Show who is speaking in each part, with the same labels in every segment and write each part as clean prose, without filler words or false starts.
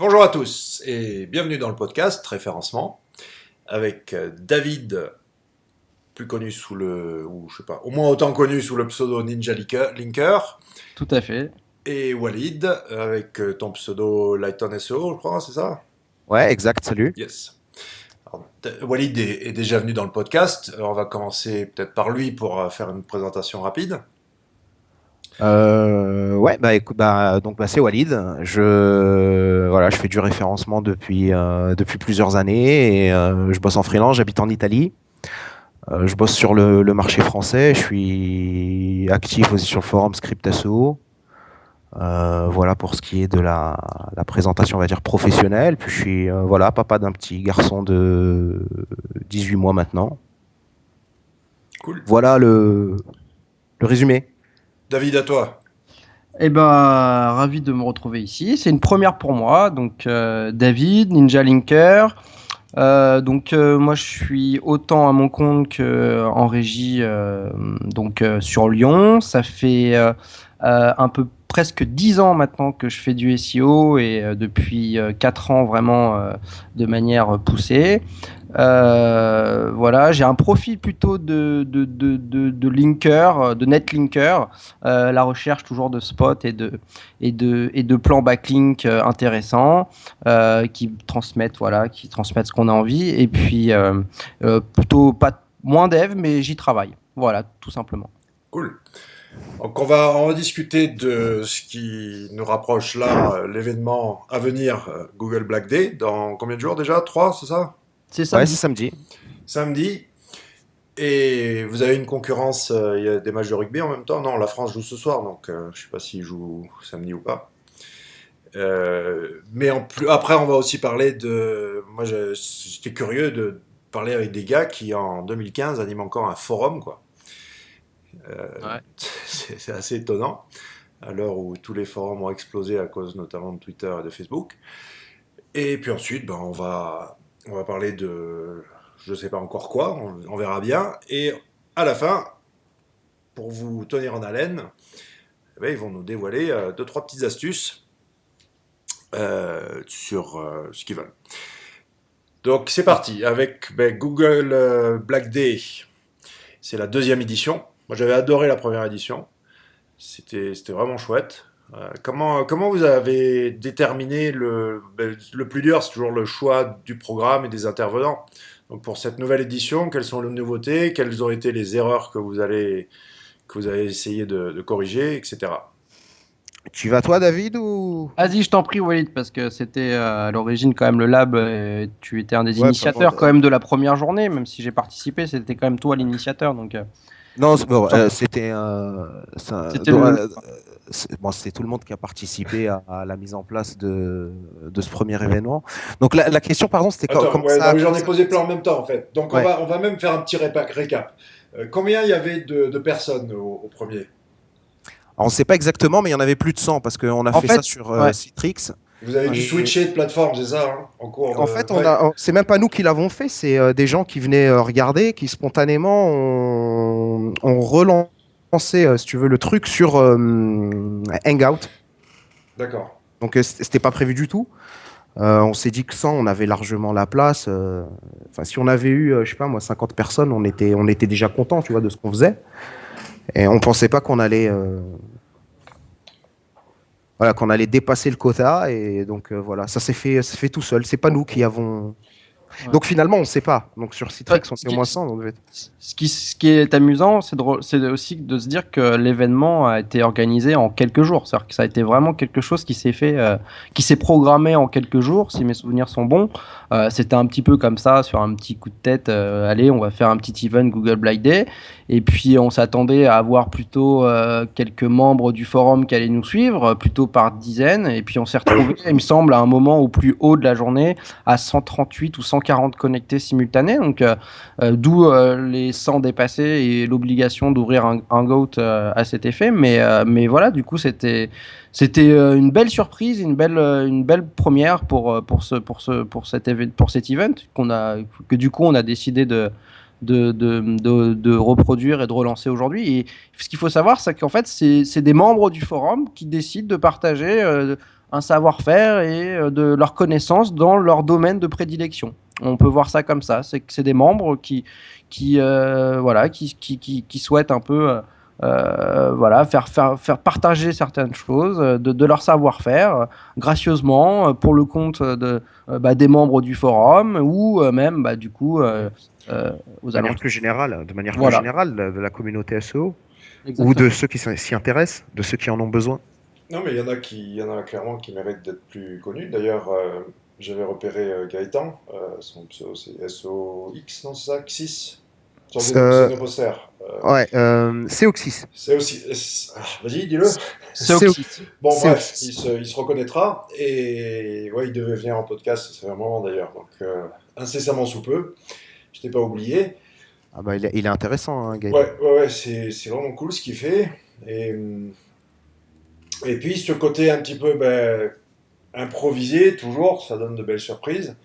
Speaker 1: Bonjour à tous et bienvenue dans le podcast Référencement avec David, plus connu sous le, ou je sais pas, au moins autant connu sous le pseudo Ninja Linker,
Speaker 2: Tout à fait.
Speaker 1: et Walid avec ton pseudo Lighton SEO, je crois, c'est ça?
Speaker 3: Ouais, exact, salut.
Speaker 1: Yes. Alors, Walid est déjà venu dans le podcast. On va commencer peut-être par lui pour faire une présentation rapide.
Speaker 3: Ouais, bah écoute, c'est Walid. Je fais du référencement depuis plusieurs années et je bosse en freelance. J'habite en Italie. Je bosse sur le marché français. Je suis actif aussi sur le forum Script SEO. Voilà pour ce qui est de la présentation, on va dire professionnelle. Puis je suis papa d'un petit garçon de 18 mois maintenant.
Speaker 1: Cool.
Speaker 3: Voilà le résumé.
Speaker 1: David, à toi.
Speaker 2: Ravi de me retrouver ici. C'est une première pour moi. Donc, David, Ninja Linker. Moi, je suis autant à mon compte qu'en régie, sur Lyon. Ça fait un peu presque 10 ans maintenant que je fais du SEO et depuis 4 ans vraiment de manière poussée. Voilà, j'ai un profil plutôt de linker, de netlinker, la recherche toujours de spots et de plans backlink intéressants qui transmettent ce qu'on a envie. Et puis plutôt pas moins dev, mais j'y travaille. Voilà, tout simplement.
Speaker 1: Cool. Donc on va discuter de ce qui nous rapproche là, l'événement à venir, Google Black Day, dans combien de jours déjà? 3, c'est ça?
Speaker 2: C'est
Speaker 3: Ouais,
Speaker 2: samedi.
Speaker 3: c'est samedi.
Speaker 1: Samedi. Et vous avez une concurrence, il y a des matchs de rugby en même temps? Non, la France joue ce soir, donc je sais pas s'ils jouent samedi ou pas. Mais après, on va aussi parler de... Moi, j'étais curieux de parler avec des gars qui, en 2015, animent encore un forum, quoi.
Speaker 2: Ouais.
Speaker 1: C'est assez étonnant, à l'heure où tous les forums ont explosé à cause notamment de Twitter et de Facebook. Et puis ensuite, on va parler de... Je sais pas encore quoi, on verra bien. Et à la fin, pour vous tenir en haleine, eh ben, ils vont nous dévoiler deux, trois petites astuces sur ce qu'ils veulent. Donc c'est parti avec Google Black Day. C'est la deuxième édition. Moi j'avais adoré la première édition. C'était vraiment chouette. Comment vous avez déterminé le plus dur, c'est toujours le choix du programme et des intervenants. Donc pour cette nouvelle édition, quelles sont les nouveautés, quelles ont été les erreurs que vous avez essayé de corriger, etc.
Speaker 3: Tu vas toi, David, ou...
Speaker 2: Vas-y, je t'en prie, Walid, parce que c'était à l'origine quand même le lab. Tu étais un des
Speaker 3: Ouais,
Speaker 2: initiateurs quand même de la première journée, même si j'ai participé, c'était quand même toi l'initiateur. Donc,
Speaker 3: Non,
Speaker 2: T'en-
Speaker 3: c'était
Speaker 2: c'était le.
Speaker 3: c'est tout le monde qui a participé à la mise en place de ce premier événement. Donc la question, pardon, c'était
Speaker 1: Attends,
Speaker 3: comment
Speaker 1: ouais, non,
Speaker 3: ça...
Speaker 1: mais j'en ai posé plein en même temps en fait. Donc on
Speaker 3: Ouais.
Speaker 1: va, on va même faire un petit récap. Combien il y avait de personnes au premier?
Speaker 3: Alors, on ne sait pas exactement, mais il y en avait plus de 100 parce qu'on a
Speaker 2: En
Speaker 3: fait ça
Speaker 2: fait,
Speaker 3: sur
Speaker 2: ouais.
Speaker 3: Citrix.
Speaker 1: Vous avez dû
Speaker 3: Et
Speaker 1: switcher de plateforme, c'est ça, hein, en cours
Speaker 3: en
Speaker 1: de...
Speaker 3: fait,
Speaker 1: Ouais,
Speaker 3: c'est même pas nous qui l'avons fait, c'est des gens qui venaient regarder, qui spontanément ont relancé, si tu veux, le truc sur Hangout.
Speaker 1: d'accord.
Speaker 3: Donc c'était pas prévu du tout. On s'est dit que 100, on avait largement la place. Enfin, si on avait eu, je sais pas moi, 50 personnes, on était déjà content, tu vois, de ce qu'on faisait. Et on pensait pas qu'on allait dépasser le quota. Et donc voilà, ça s'est fait tout seul. C'est pas nous qui avons.
Speaker 2: Ouais.
Speaker 3: Donc finalement, on sait pas. Donc sur Citrix,
Speaker 2: Ouais,
Speaker 3: on était au moins 100.
Speaker 2: ce qui est amusant, c'est aussi de se dire que l'événement a été organisé en quelques jours. C'est-à-dire que ça a été vraiment quelque chose qui s'est fait, qui s'est programmé en quelques jours, si mes souvenirs sont bons. C'était un petit peu comme ça, sur un petit coup de tête. Allez, on va faire un petit event Google Blind Day. Et puis, on s'attendait à avoir plutôt quelques membres du forum qui allaient nous suivre, plutôt par dizaines. Et puis, on s'est retrouvé, il me semble, à un moment au plus haut de la journée, à 138 ou 140 connectés simultanés. Donc, d'où les 100 dépassés et l'obligation d'ouvrir un GOAT à cet effet. Mais voilà, du coup, c'était une belle surprise, une belle première pour cet event que du coup on a décidé de reproduire et de relancer aujourd'hui. Et ce qu'il faut savoir, c'est qu'en fait, c'est des membres du forum qui décident de partager un savoir-faire et de leur connaissance dans leur domaine de prédilection. On peut voir ça comme ça, c'est que c'est des membres qui souhaitent un peu faire partager certaines choses de leur savoir-faire gracieusement pour le compte des membres du forum ou même du coup aux alentours.
Speaker 3: De manière plus
Speaker 2: Voilà.
Speaker 3: générale de la communauté SEO ou
Speaker 2: Exactement.
Speaker 3: de ceux qui s'y intéressent, de ceux qui en ont besoin.
Speaker 1: Non, mais il y en a clairement qui méritent d'être plus connus. D'ailleurs, j'avais repéré Gaëtan, son pseudo c'est SOX, non, c'est ça? Xis? Sur Xenoposter.
Speaker 3: Ouais, c'est Oxys.
Speaker 1: C'est aussi. Vas-y, dis-le.
Speaker 2: C'est Oxys.
Speaker 1: Bon,
Speaker 3: C'est
Speaker 1: bref,
Speaker 3: Oxys.
Speaker 1: il se reconnaîtra. Et ouais, il devait venir en podcast, c'est un moment d'ailleurs. Donc, incessamment sous peu. Je t'ai pas oublié.
Speaker 3: Ah bah, il est intéressant, hein, Gaëtan.
Speaker 1: Ouais, c'est vraiment cool ce qu'il fait. Et puis, ce côté un petit peu improvisé, toujours, ça donne de belles surprises.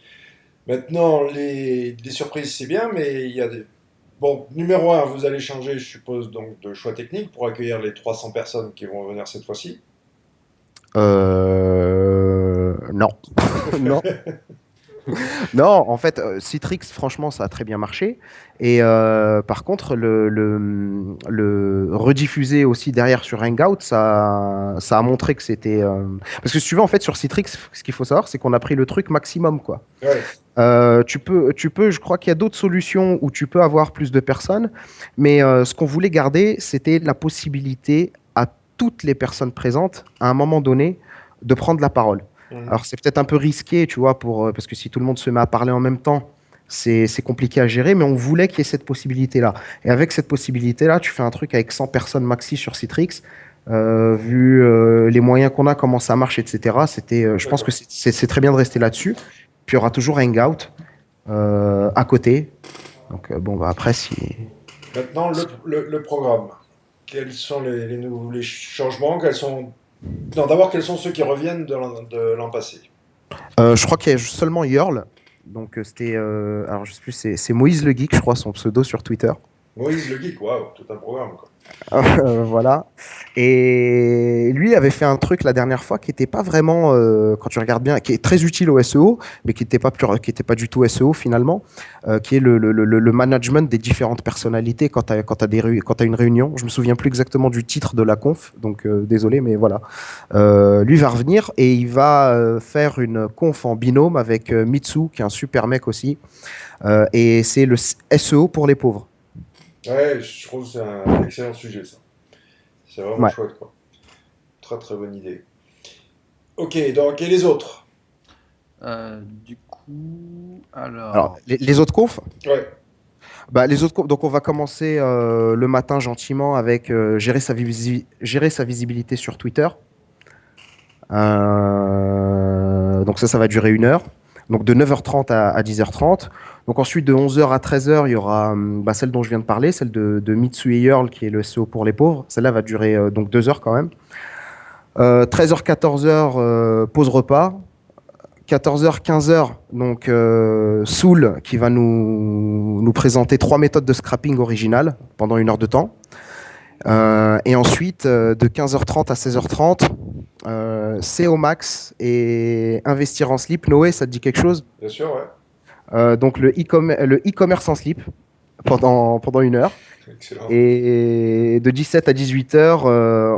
Speaker 1: Maintenant, les surprises, c'est bien, mais il y a des. Bon, numéro un, vous allez changer, je suppose, donc de choix technique pour accueillir les 300 personnes qui vont venir cette fois-ci.
Speaker 3: Non. Non. Non, en fait, Citrix, franchement, ça a très bien marché. Et par contre, le rediffuser aussi derrière sur Hangout, ça a montré que c'était. Parce que si tu veux, en fait, sur Citrix, ce qu'il faut savoir, c'est qu'on a pris le truc maximum, quoi.
Speaker 1: Ouais.
Speaker 3: Je crois qu'il y a d'autres solutions où tu peux avoir plus de personnes, mais ce qu'on voulait garder, c'était la possibilité à toutes les personnes présentes, à un moment donné, de prendre la parole. Alors c'est peut-être un peu risqué, tu vois, parce que si tout le monde se met à parler en même temps, c'est compliqué à gérer, mais on voulait qu'il y ait cette possibilité-là. Et avec cette possibilité-là, tu fais un truc avec 100 personnes maxi sur Citrix, vu les moyens qu'on a, comment ça marche, etc. Je pense que c'est très bien de rester là-dessus. Puis il y aura toujours Hangout à côté. Donc après, si...
Speaker 1: Maintenant, le programme. Quels sont les changements? Non, d'abord, quels sont ceux qui reviennent de l'an passé?
Speaker 3: Je crois qu'il y a seulement Yearl. Donc c'était... alors je sais plus, c'est Moïse le Geek, je crois, son pseudo sur Twitter.
Speaker 1: Moïse le Geek, waouh, tout un programme, quoi.
Speaker 3: Voilà. Et lui avait fait un truc la dernière fois qui n'était pas vraiment, quand tu regardes bien, qui est très utile au SEO, mais qui n'était pas du tout SEO finalement, qui est le management des différentes personnalités quand tu as une réunion. Je me souviens plus exactement du titre de la conf, donc désolé, mais voilà. Lui va revenir et il va faire une conf en binôme avec Mitsu, qui est un super mec aussi, et c'est le SEO pour les pauvres.
Speaker 1: Ouais, je trouve que c'est un excellent sujet, ça. C'est vraiment
Speaker 3: Ouais.
Speaker 1: chouette, quoi. Très, très bonne idée. Ok, donc, et les autres?
Speaker 2: Du coup, alors.
Speaker 3: Alors, les autres confs?
Speaker 1: Ouais.
Speaker 3: Bah, donc on va commencer le matin gentiment avec gérer sa visibilité sur Twitter. Donc ça va durer 1 heure. Donc de 9h30 à 10h30. Donc ensuite de 11h à 13h, il y aura celle dont je viens de parler, celle de Mitsu et Yearl, qui est le SEO pour les pauvres. Celle-là va durer donc 2 heures quand même. 13h, 14h, pause repas. 14h, 15h, donc Soul qui va nous présenter 3 méthodes de scrapping originales pendant 1 heure de temps. Et ensuite, de 15h30 à 16h30, SEO Max et Investir en slip. Noé, ça te dit quelque chose?
Speaker 1: Bien sûr, ouais.
Speaker 3: Donc le e-commerce en slip pendant 1 heure.
Speaker 1: Excellent.
Speaker 3: Et de 17 à 18h,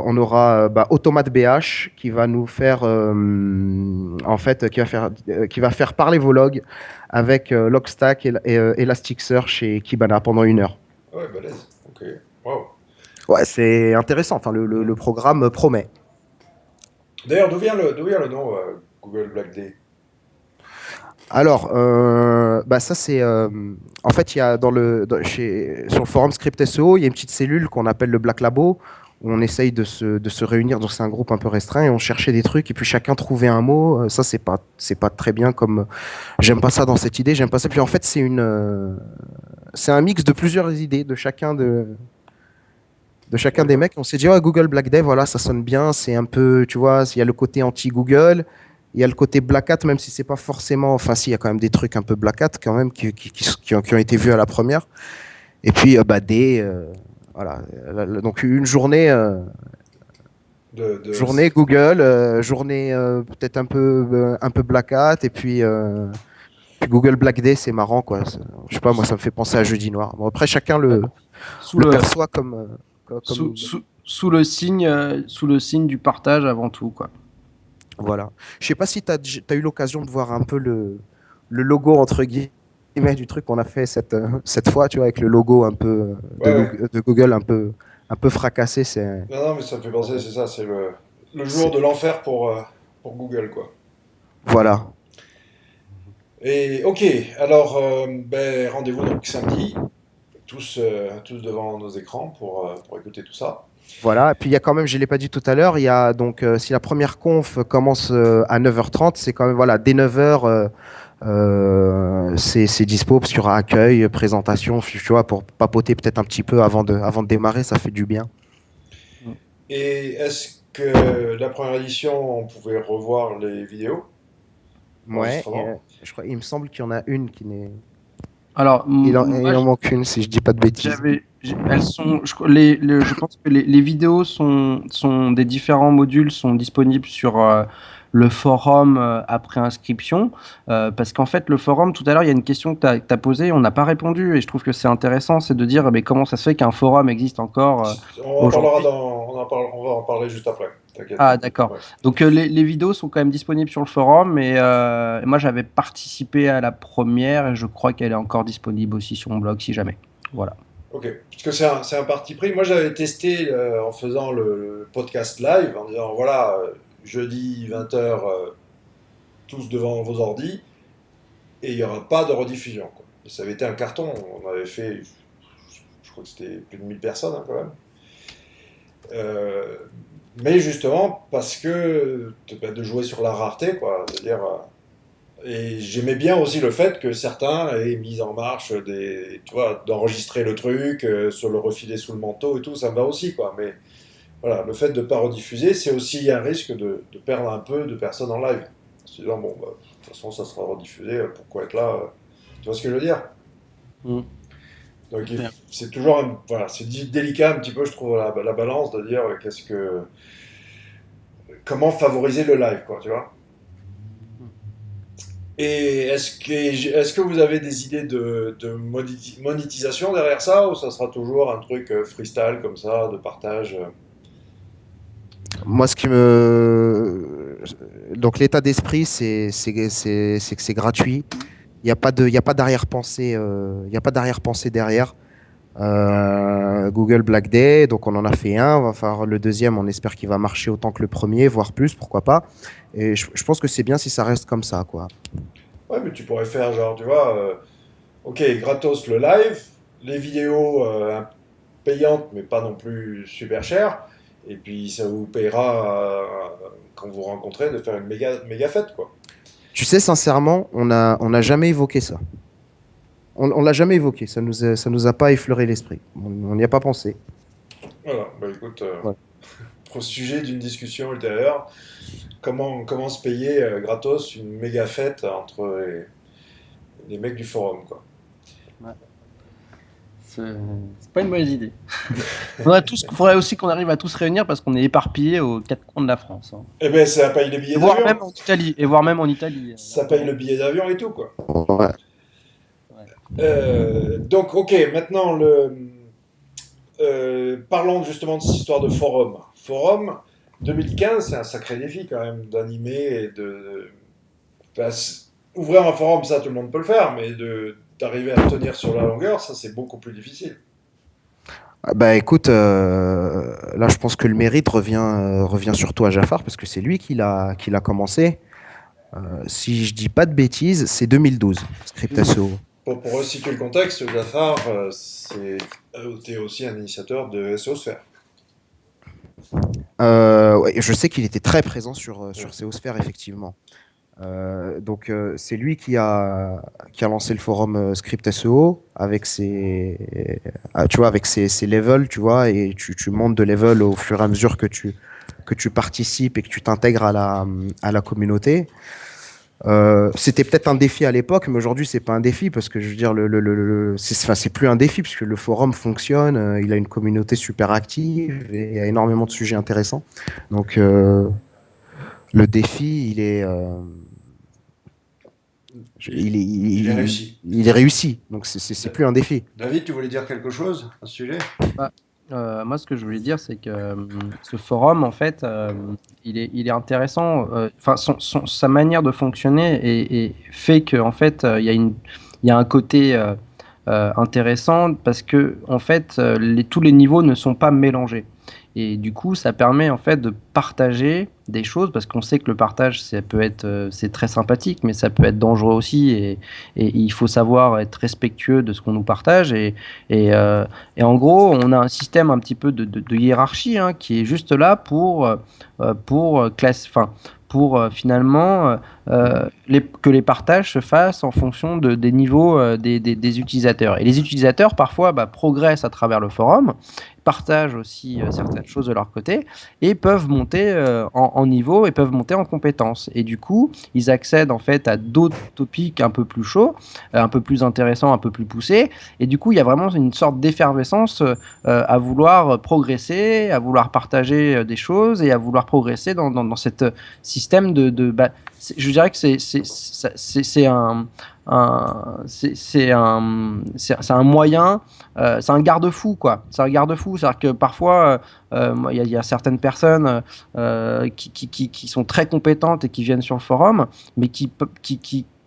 Speaker 3: on aura Automate BH qui va nous faire, qui va faire parler vos logs avec Logstash et Elasticsearch et Kibana pendant 1 heure.
Speaker 1: Ouais, balèze. Ok. Waouh.
Speaker 3: Ouais, c'est intéressant. Enfin, le programme promet.
Speaker 1: D'ailleurs, d'où vient le nom Google Black Day?
Speaker 3: Alors, ça c'est, en fait, il y a sur le forum Script SEO, il y a une petite cellule qu'on appelle le Black Labo où on essaye de se réunir. Donc c'est un groupe un peu restreint et on cherchait des trucs et puis chacun trouvait un mot. Ça c'est pas très bien comme, j'aime pas ça dans cette idée, j'aime pas ça. Puis en fait c'est un mix de plusieurs idées de chacun des mecs. On s'est dit Google Black Day, voilà, ça sonne bien. C'est un peu, tu vois, il y a le côté anti-Google. Il y a le côté Black Hat, même si c'est pas forcément. Enfin, si, il y a quand même des trucs un peu Black Hat quand même qui ont été vus à la première. Et puis, voilà. Donc, une journée Journée Google, journée peut-être un peu Black Hat, et puis Google Black Day, c'est marrant, quoi. Je sais pas, moi, ça me fait penser à Jeudi Noir. Bon, après, chacun
Speaker 2: Sous
Speaker 3: le
Speaker 2: le,
Speaker 3: perçoit
Speaker 2: sous,
Speaker 3: comme.
Speaker 2: sous sous le signe du partage avant tout, quoi.
Speaker 3: Voilà. Je sais pas si tu as eu l'occasion de voir un peu le logo, entre guillemets, du truc qu'on a fait cette fois, tu vois, avec le logo un peu
Speaker 1: Ouais, ouais.
Speaker 3: De Google un peu fracassé.
Speaker 1: Non, non, mais ça me fait penser, c'est ça, c'est le jour
Speaker 3: C'est-
Speaker 1: de l'enfer pour Google, quoi.
Speaker 3: Voilà.
Speaker 1: Et ok, alors ben, rendez-vous donc samedi, tous devant nos écrans pour écouter tout ça.
Speaker 3: Voilà, et puis il y a quand même, je ne l'ai pas dit tout à l'heure, il y a donc, si la première conf commence à 9h30, c'est quand même, voilà, dès 9h, c'est dispo, parce qu'il y aura accueil, présentation, tu vois, pour papoter peut-être un petit peu avant de démarrer, ça fait du bien.
Speaker 1: Et est-ce que la première édition, on pouvait revoir les vidéos,
Speaker 3: Ouais,
Speaker 1: enregistrements?
Speaker 3: il me semble qu'il y en a une qui n'est.
Speaker 2: Alors, moi,
Speaker 3: Il en manque une, si je dis pas de bêtises.
Speaker 2: elles sont, je pense que les vidéos sont des différents modules sont disponibles sur le forum après inscription, parce qu'en fait, le forum, tout à l'heure, il y a une question que tu as posée, on n'a pas répondu, et je trouve que c'est intéressant, c'est de dire, mais comment ça se fait qu'un forum existe encore
Speaker 1: On en parlera
Speaker 2: aujourd'hui?
Speaker 1: on va en parler juste après, t'inquiète
Speaker 2: Ah,
Speaker 1: pas.
Speaker 2: d'accord.
Speaker 1: Ouais.
Speaker 2: Donc, les vidéos sont quand même disponibles sur le forum, et moi, j'avais participé à la première, et je crois qu'elle est encore disponible aussi sur mon blog, si jamais. Voilà.
Speaker 1: Ok, parce que c'est un parti pris. Moi, j'avais testé en faisant le podcast live, en disant voilà, jeudi 20h, tous devant vos ordis, et il n'y aura pas de rediffusion, quoi. Et ça avait été un carton, on avait fait, je crois que c'était plus de 1000 personnes, hein, quand même. Euh, mais justement, parce que de jouer sur la rareté, quoi, de dire. Et j'aimais bien aussi le fait que certains aient mis en marche tu vois, d'enregistrer le truc, se le refiler sous le manteau et tout, ça me va aussi, quoi. Mais voilà, le fait de ne pas rediffuser, c'est aussi un risque de perdre un peu de personnes en live. En se disant, bon, bah, de toute façon, ça sera rediffusé, pourquoi être là tu vois ce que je veux dire?
Speaker 2: Mm.
Speaker 1: Donc c'est toujours, voilà, c'est délicat un petit peu, je trouve, la balance de dire comment favoriser le live, quoi, tu vois? Et est-ce que vous avez des idées de monétisation derrière ça ou ça sera toujours un truc freestyle comme ça, de partage
Speaker 3: Moi, ce qui me. Donc, l'état d'esprit, c'est que c'est gratuit. Il y a pas d'arrière-pensée, il y a pas d'arrière-pensée derrière. Google Black Day, donc on en a fait un, on va faire le deuxième, on espère qu'il va marcher autant que le premier, voire plus, pourquoi pas. Et je pense que c'est bien si ça reste comme ça, quoi.
Speaker 1: Ouais, mais tu pourrais faire genre, tu vois, ok, gratos le live, les vidéos payantes mais pas non plus super chères, et puis ça vous payera quand vous rencontrez de faire une méga fête, quoi.
Speaker 3: Tu sais, sincèrement, on n'a jamais évoqué ça. On l'a jamais évoqué, ça nous a pas effleuré l'esprit. On n'y a pas pensé.
Speaker 1: Voilà, bah écoute,
Speaker 3: Ouais.
Speaker 1: au sujet d'une discussion ultérieure, comment se payer gratos une méga fête entre les mecs du forum, quoi.
Speaker 2: Ouais. C'est pas une mauvaise idée. Faudrait aussi qu'on arrive à tous réunir parce qu'on est éparpillés aux quatre coins de la France, hein.
Speaker 1: Eh ben, ça paye les billets
Speaker 2: Voire
Speaker 1: d'avion.
Speaker 2: même en Italie. Et voire même en Italie.
Speaker 1: Ça paye le billet d'avion et tout, quoi.
Speaker 3: Ouais.
Speaker 1: Donc, ok, maintenant, parlons justement de cette histoire de forum. Forum, 2015, c'est un sacré défi quand même d'animer et enfin, ouvrir un forum, ça tout le monde peut le faire, mais d'arriver à tenir sur la longueur, ça c'est beaucoup plus difficile.
Speaker 3: Ah bah écoute, là je pense que le mérite revient surtout à Jafar parce que c'est lui qui l'a commencé. Si je dis pas de bêtises, c'est 2012, Script SEO.
Speaker 1: Pour resituer le contexte, Jafar, t'es aussi un initiateur de SEOsphere.
Speaker 3: Ouais, je sais qu'il était très présent sur SEOsphere, effectivement. C'est lui qui a lancé le forum Script SEO avec tu vois, avec ses levels, tu vois, et tu montes de level au fur et à mesure que tu participes et que tu t'intègres à la communauté. C'était peut-être un défi à l'époque, mais aujourd'hui c'est pas un défi parce que je veux dire c'est plus un défi puisque le forum fonctionne, il a une communauté super active et il y a énormément de sujets intéressants. Donc le défi
Speaker 1: Il est réussi.
Speaker 3: il est réussi. Donc c'est plus un défi.
Speaker 1: David, tu voulais dire quelque chose à ce sujet?
Speaker 2: Bah, moi, ce que je voulais dire, c'est que ce forum, en fait, il est intéressant. Enfin, sa manière de fonctionner fait que, en fait, il y a un côté intéressant parce que, en fait, tous les niveaux ne sont pas mélangés. Et du coup, ça permet en fait de partager des choses parce qu'on sait que le partage, ça peut être, c'est très sympathique, mais ça peut être dangereux aussi. Et il faut savoir être respectueux de ce qu'on nous partage. Et, euh, et en gros, on a un système un petit peu de hiérarchie hein, qui est juste là pour finalement que les partages se fassent en fonction des niveaux des utilisateurs. Et les utilisateurs, parfois, progressent à travers le forum, partagent aussi certaines choses de leur côté et peuvent monter en niveau et peuvent monter en compétences. Et du coup, ils accèdent en fait à d'autres topics un peu plus chauds, un peu plus intéressants, un peu plus poussés. Et du coup, il y a vraiment une sorte d'effervescence à vouloir progresser, à vouloir partager des choses et à vouloir progresser dans cette système je dirais que c'est un moyen, c'est un garde-fou quoi. C'est un garde-fou, c'est-à-dire que parfois il y a certaines personnes qui sont très compétentes et qui viennent sur le forum, mais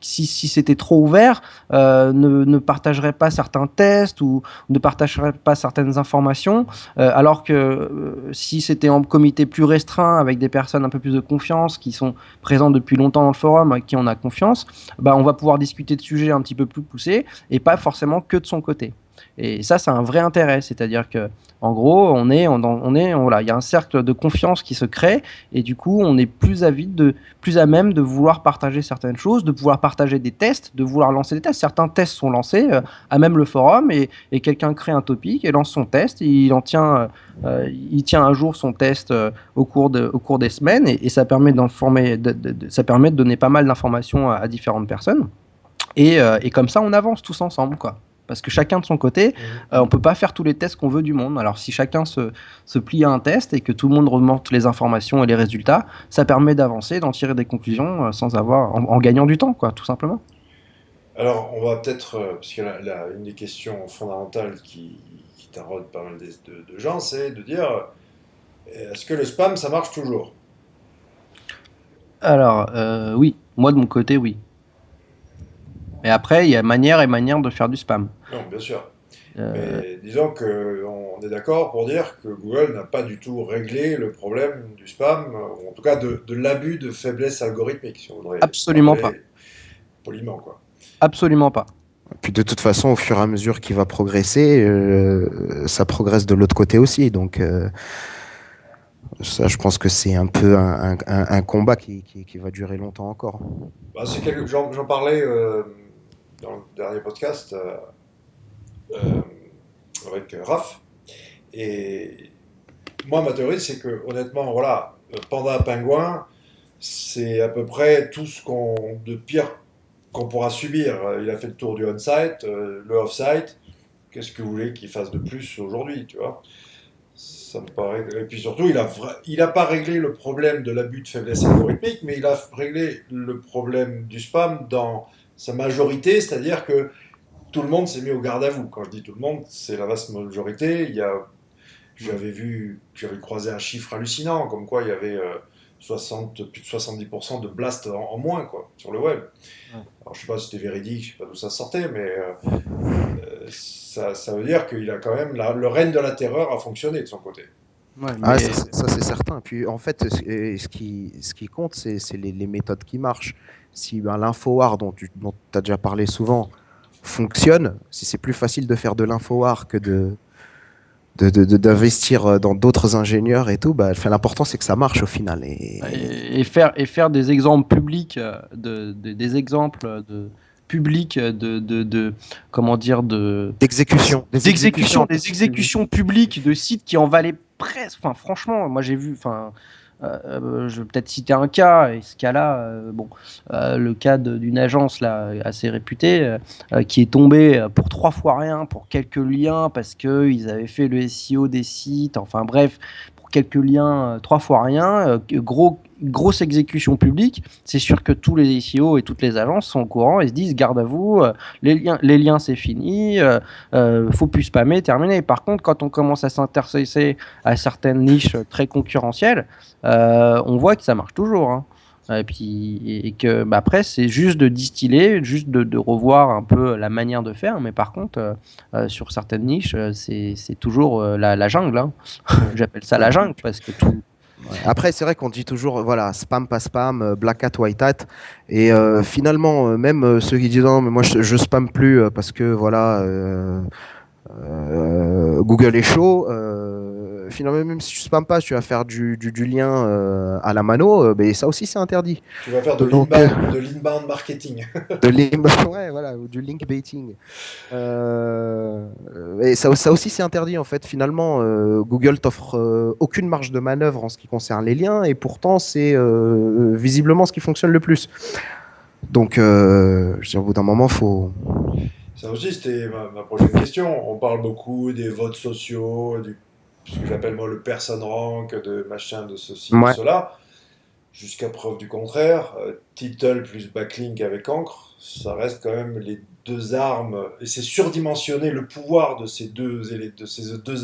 Speaker 2: si c'était trop ouvert, ne partagerait pas certains tests ou ne partagerait pas certaines informations, alors que si c'était en comité plus restreint avec des personnes un peu plus de confiance qui sont présentes depuis longtemps dans le forum, à qui on a confiance, on va pouvoir discuter de sujets un petit peu plus poussés et pas forcément que de son côté. Et ça, c'est un vrai intérêt, c'est-à-dire que, en gros, voilà, il y a un cercle de confiance qui se crée, et du coup, on est plus à même de vouloir partager certaines choses, de pouvoir partager des tests, de vouloir lancer des tests. Certains tests sont lancés à même le forum, et quelqu'un crée un topic et lance son test, et il tient à jour son test au cours des semaines, et ça permet ça permet de donner pas mal d'informations à différentes personnes. Et comme ça, on avance tous ensemble, quoi. Parce que chacun de son côté, on peut pas faire tous les tests qu'on veut du monde. Alors si chacun se plie à un test et que tout le monde remonte les informations et les résultats, ça permet d'avancer, d'en tirer des conclusions en gagnant du temps, quoi, tout simplement.
Speaker 1: Alors, on va peut-être, parce que une des questions fondamentales qui taraude pas mal de gens, c'est de dire, est-ce que le spam, ça marche toujours?
Speaker 2: Alors oui, moi de mon côté, oui. Mais après, il y a manière et manière de faire du spam.
Speaker 1: Non, bien sûr.
Speaker 2: Euh,
Speaker 1: Mais disons qu'on est d'accord pour dire que Google n'a pas du tout réglé le problème du spam, ou en tout cas de l'abus de faiblesse algorithmique, si on voudrait
Speaker 2: Absolument pas.
Speaker 1: parler poliment, quoi.
Speaker 2: Absolument pas.
Speaker 3: Puis de toute façon, au fur et à mesure qu'il va progresser, ça progresse de l'autre côté aussi. Donc ça, je pense que c'est un peu un combat qui va durer longtemps encore.
Speaker 1: Bah, j'en parlais dans le dernier podcast euh, avec Raph, et moi, ma théorie, c'est que, honnêtement, voilà, Panda Pingouin, c'est à peu près tout de pire qu'on pourra subir. Il a fait le tour du on-site, le off-site. Qu'est-ce que vous voulez qu'il fasse de plus aujourd'hui, tu vois? Ça me paraît. Et puis surtout, il a pas réglé le problème de l'abus de faiblesse algorithmique, mais il a réglé le problème du spam dans sa majorité, c'est-à-dire que tout le monde s'est mis au garde à vous. Quand je dis tout le monde, c'est la vaste majorité. J'avais croisé un chiffre hallucinant, comme quoi il y avait plus de 70% de blast en moins quoi, sur le web.
Speaker 2: Ouais.
Speaker 1: Alors je sais pas si c'était véridique, je sais pas d'où ça sortait, mais ça veut dire qu'il a quand même le règne de la terreur a fonctionné de son côté.
Speaker 2: Ouais,
Speaker 3: Ah,
Speaker 2: mais
Speaker 3: ça, c'est certain. Puis en fait, ce qui compte, c'est les méthodes qui marchent. Si ben, l'infowar dont tu as déjà parlé souvent fonctionne, si c'est plus facile de faire de l'infowar que d'investir dans d'autres ingénieurs et tout, bah, enfin, l'important c'est que ça marche au final.
Speaker 2: et faire des exemples publics, des exemples publics comment dire,
Speaker 3: D'exécution.
Speaker 2: des exécutions publiques de sites qui en valaient presque. Enfin, franchement, moi j'ai vu. Enfin, Je vais peut-être citer un cas, et ce cas-là, le cas d'une agence là, assez réputée qui est tombée pour 3 fois rien, pour quelques liens, parce qu'ils avaient fait le SEO des sites, enfin bref, pour quelques liens, 3 fois rien, grosse exécution publique. C'est sûr que tous les SEO et toutes les agences sont au courant et se disent garde à vous, les liens c'est fini, faut plus spammer, terminé. Par contre, quand on commence à s'intéresser à certaines niches très concurrentielles, on voit que ça marche toujours, hein. Et puis et que après c'est juste de distiller, juste de revoir un peu la manière de faire, mais par contre sur certaines niches c'est toujours la jungle, hein. J'appelle ça la jungle parce que tout.
Speaker 3: Ouais. Après, c'est vrai qu'on dit toujours, voilà, spam, pas spam, black hat, white hat. Et finalement, même ceux qui disent non, mais moi je spam plus parce que voilà, Google est chaud. Finalement, même si tu spammes pas, tu vas faire du lien à la mano, mais ça aussi c'est interdit.
Speaker 1: Tu vas faire
Speaker 3: Donc,
Speaker 1: de l'inbound marketing.
Speaker 3: de ouais, voilà, ou du link baiting. Et ça aussi c'est interdit en fait. Finalement, Google t'offre aucune marge de manœuvre en ce qui concerne les liens, et pourtant c'est visiblement ce qui fonctionne le plus. Donc, je veux dire, au bout d'un moment, faut.
Speaker 1: Ça aussi, c'était ma prochaine question. On parle beaucoup des votes sociaux, ce que j'appelle moi le person rank, de machin, de ceci, de
Speaker 3: Ouais.
Speaker 1: cela. Jusqu'à preuve du contraire, title plus backlink avec encre, ça reste quand même les deux armes, et c'est surdimensionné. Le pouvoir de ces deux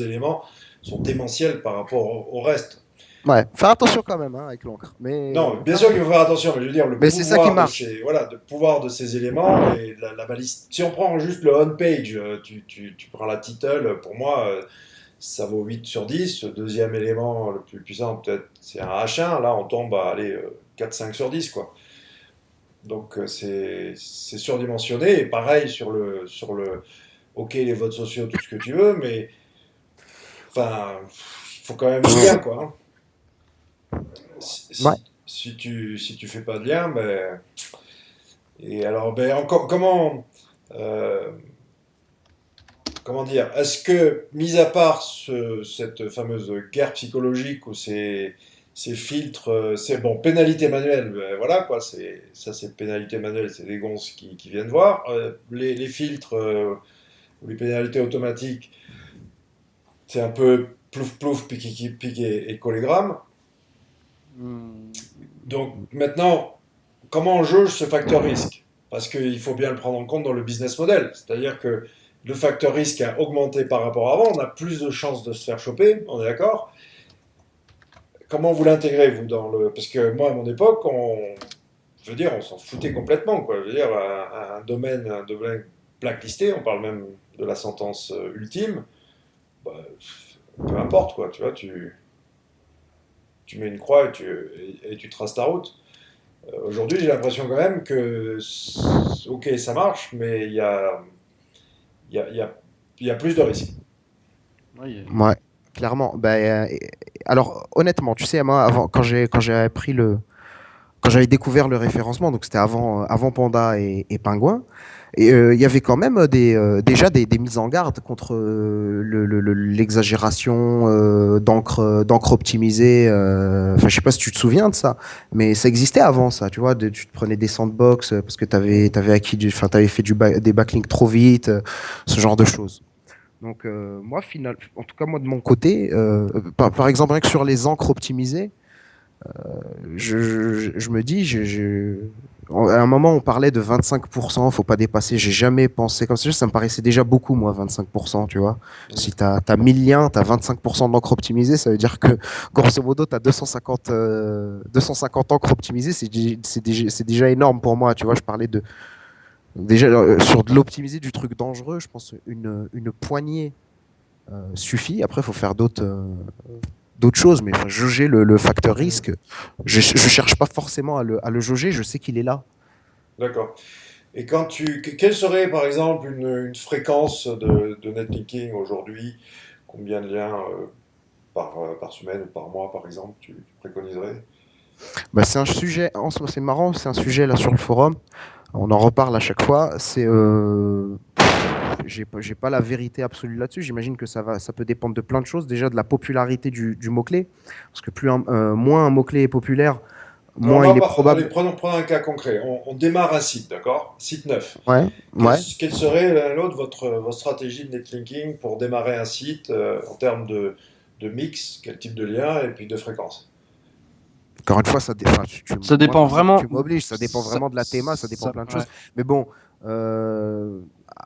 Speaker 1: éléments sont démentiels par rapport au reste.
Speaker 3: Ouais. Faire attention quand même hein, avec l'encre. Mais
Speaker 1: Non, bien sûr qu'il faut faire attention, mais je veux dire, le
Speaker 3: mais c'est ça qui
Speaker 1: pouvoir de
Speaker 3: marche.
Speaker 1: ces, voilà, le pouvoir de ces éléments et la balise. Si on prend juste le on-page, tu prends la title, pour moi, ça vaut 8 sur 10. Le deuxième élément le plus puissant, peut-être, c'est un H1. Là, on tombe à aller 4-5 sur 10, quoi. Donc, c'est surdimensionné. Et pareil sur le. Ok, les votes sociaux, tout ce que tu veux, mais. Enfin, il faut quand même un lien, quoi, hein. Si,
Speaker 3: Ouais.
Speaker 1: si tu fais pas de lien, ben. Et alors, ben, encore, euh, comment dire, est-ce que, mis à part cette fameuse guerre psychologique ou ces filtres, c'est bon, pénalité manuelle, ben, voilà quoi, c'est pénalité manuelle, c'est des gonzes qui viennent voir. Les filtres ou les pénalités automatiques, c'est un peu plouf plouf, pique et collégramme.
Speaker 2: Hmm.
Speaker 1: Donc maintenant, comment on juge ce facteur risque? Parce qu'il faut bien le prendre en compte dans le business model. C'est-à-dire que le facteur risque a augmenté par rapport à avant, on a plus de chances de se faire choper, on est d'accord? Comment vous l'intégrez, vous, dans le. Parce que moi, à mon époque, je veux dire, on s'en foutait complètement, quoi. Je veux dire, un domaine blacklisté, on parle même de la sentence ultime, bah, peu importe, quoi. Tu vois, tu mets une croix et tu traces ta route. Aujourd'hui, j'ai l'impression quand même que, ok, ça marche, mais il y a plus de risques.
Speaker 2: Oui,
Speaker 3: Ouais. Clairement. Alors honnêtement, tu sais, moi, avant, quand j'avais découvert le référencement, donc c'était avant Panda et Pingouin, et il y avait quand même déjà des mises en garde contre l'exagération d'encre optimisée. Enfin, je sais pas si tu te souviens de ça, mais ça existait avant ça. Tu vois, tu te prenais des sandbox parce que t'avais acquis enfin, t'avais fait des backlinks trop vite, ce genre de choses. Donc moi, en tout cas moi de mon côté, par exemple rien que sur les encres optimisées. Je me dis, à un moment, on parlait de 25%, faut pas dépasser. J'ai jamais pensé comme ça me paraissait déjà beaucoup, moi, 25%, tu vois. Si tu as 1000 liens, tu as 25% d'encre optimisée, ça veut dire que, grosso modo, tu as 250 encres optimisées, c'est déjà énorme pour moi, tu vois. Je parlais déjà, sur de l'optimiser du truc dangereux, je pense une poignée suffit. Après, il faut faire d'autres choses, mais enfin, jauger le facteur risque, je cherche pas forcément à le jauger, je sais qu'il est là.
Speaker 1: D'accord. Et quelle serait par exemple une fréquence de netlinking aujourd'hui? Combien de liens par semaine ou par mois par exemple tu préconiserais?
Speaker 3: Bah, c'est un sujet, c'est marrant, c'est un sujet là sur le forum, on en reparle à chaque fois. j'ai pas la vérité absolue là-dessus. J'imagine que ça peut dépendre de plein de choses. Déjà de la popularité du mot-clé. Parce que moins un mot-clé est populaire,
Speaker 1: Alors
Speaker 3: moins
Speaker 1: là,
Speaker 3: il est
Speaker 1: allez,
Speaker 3: probable.
Speaker 1: prenons un cas concret. On démarre un site, d'accord? Site neuf.
Speaker 3: Ouais, ouais.
Speaker 1: Quelle serait l'un et l'autre votre stratégie de netlinking pour démarrer un site en termes de mix, quel type de lien et puis de fréquence?
Speaker 3: Encore une fois, enfin,
Speaker 2: Ça
Speaker 3: moi,
Speaker 2: dépend vraiment.
Speaker 3: tu m'obliges. Ça dépend vraiment de la théma, ça dépend plein de
Speaker 2: Ouais.
Speaker 3: choses. Mais bon, euh,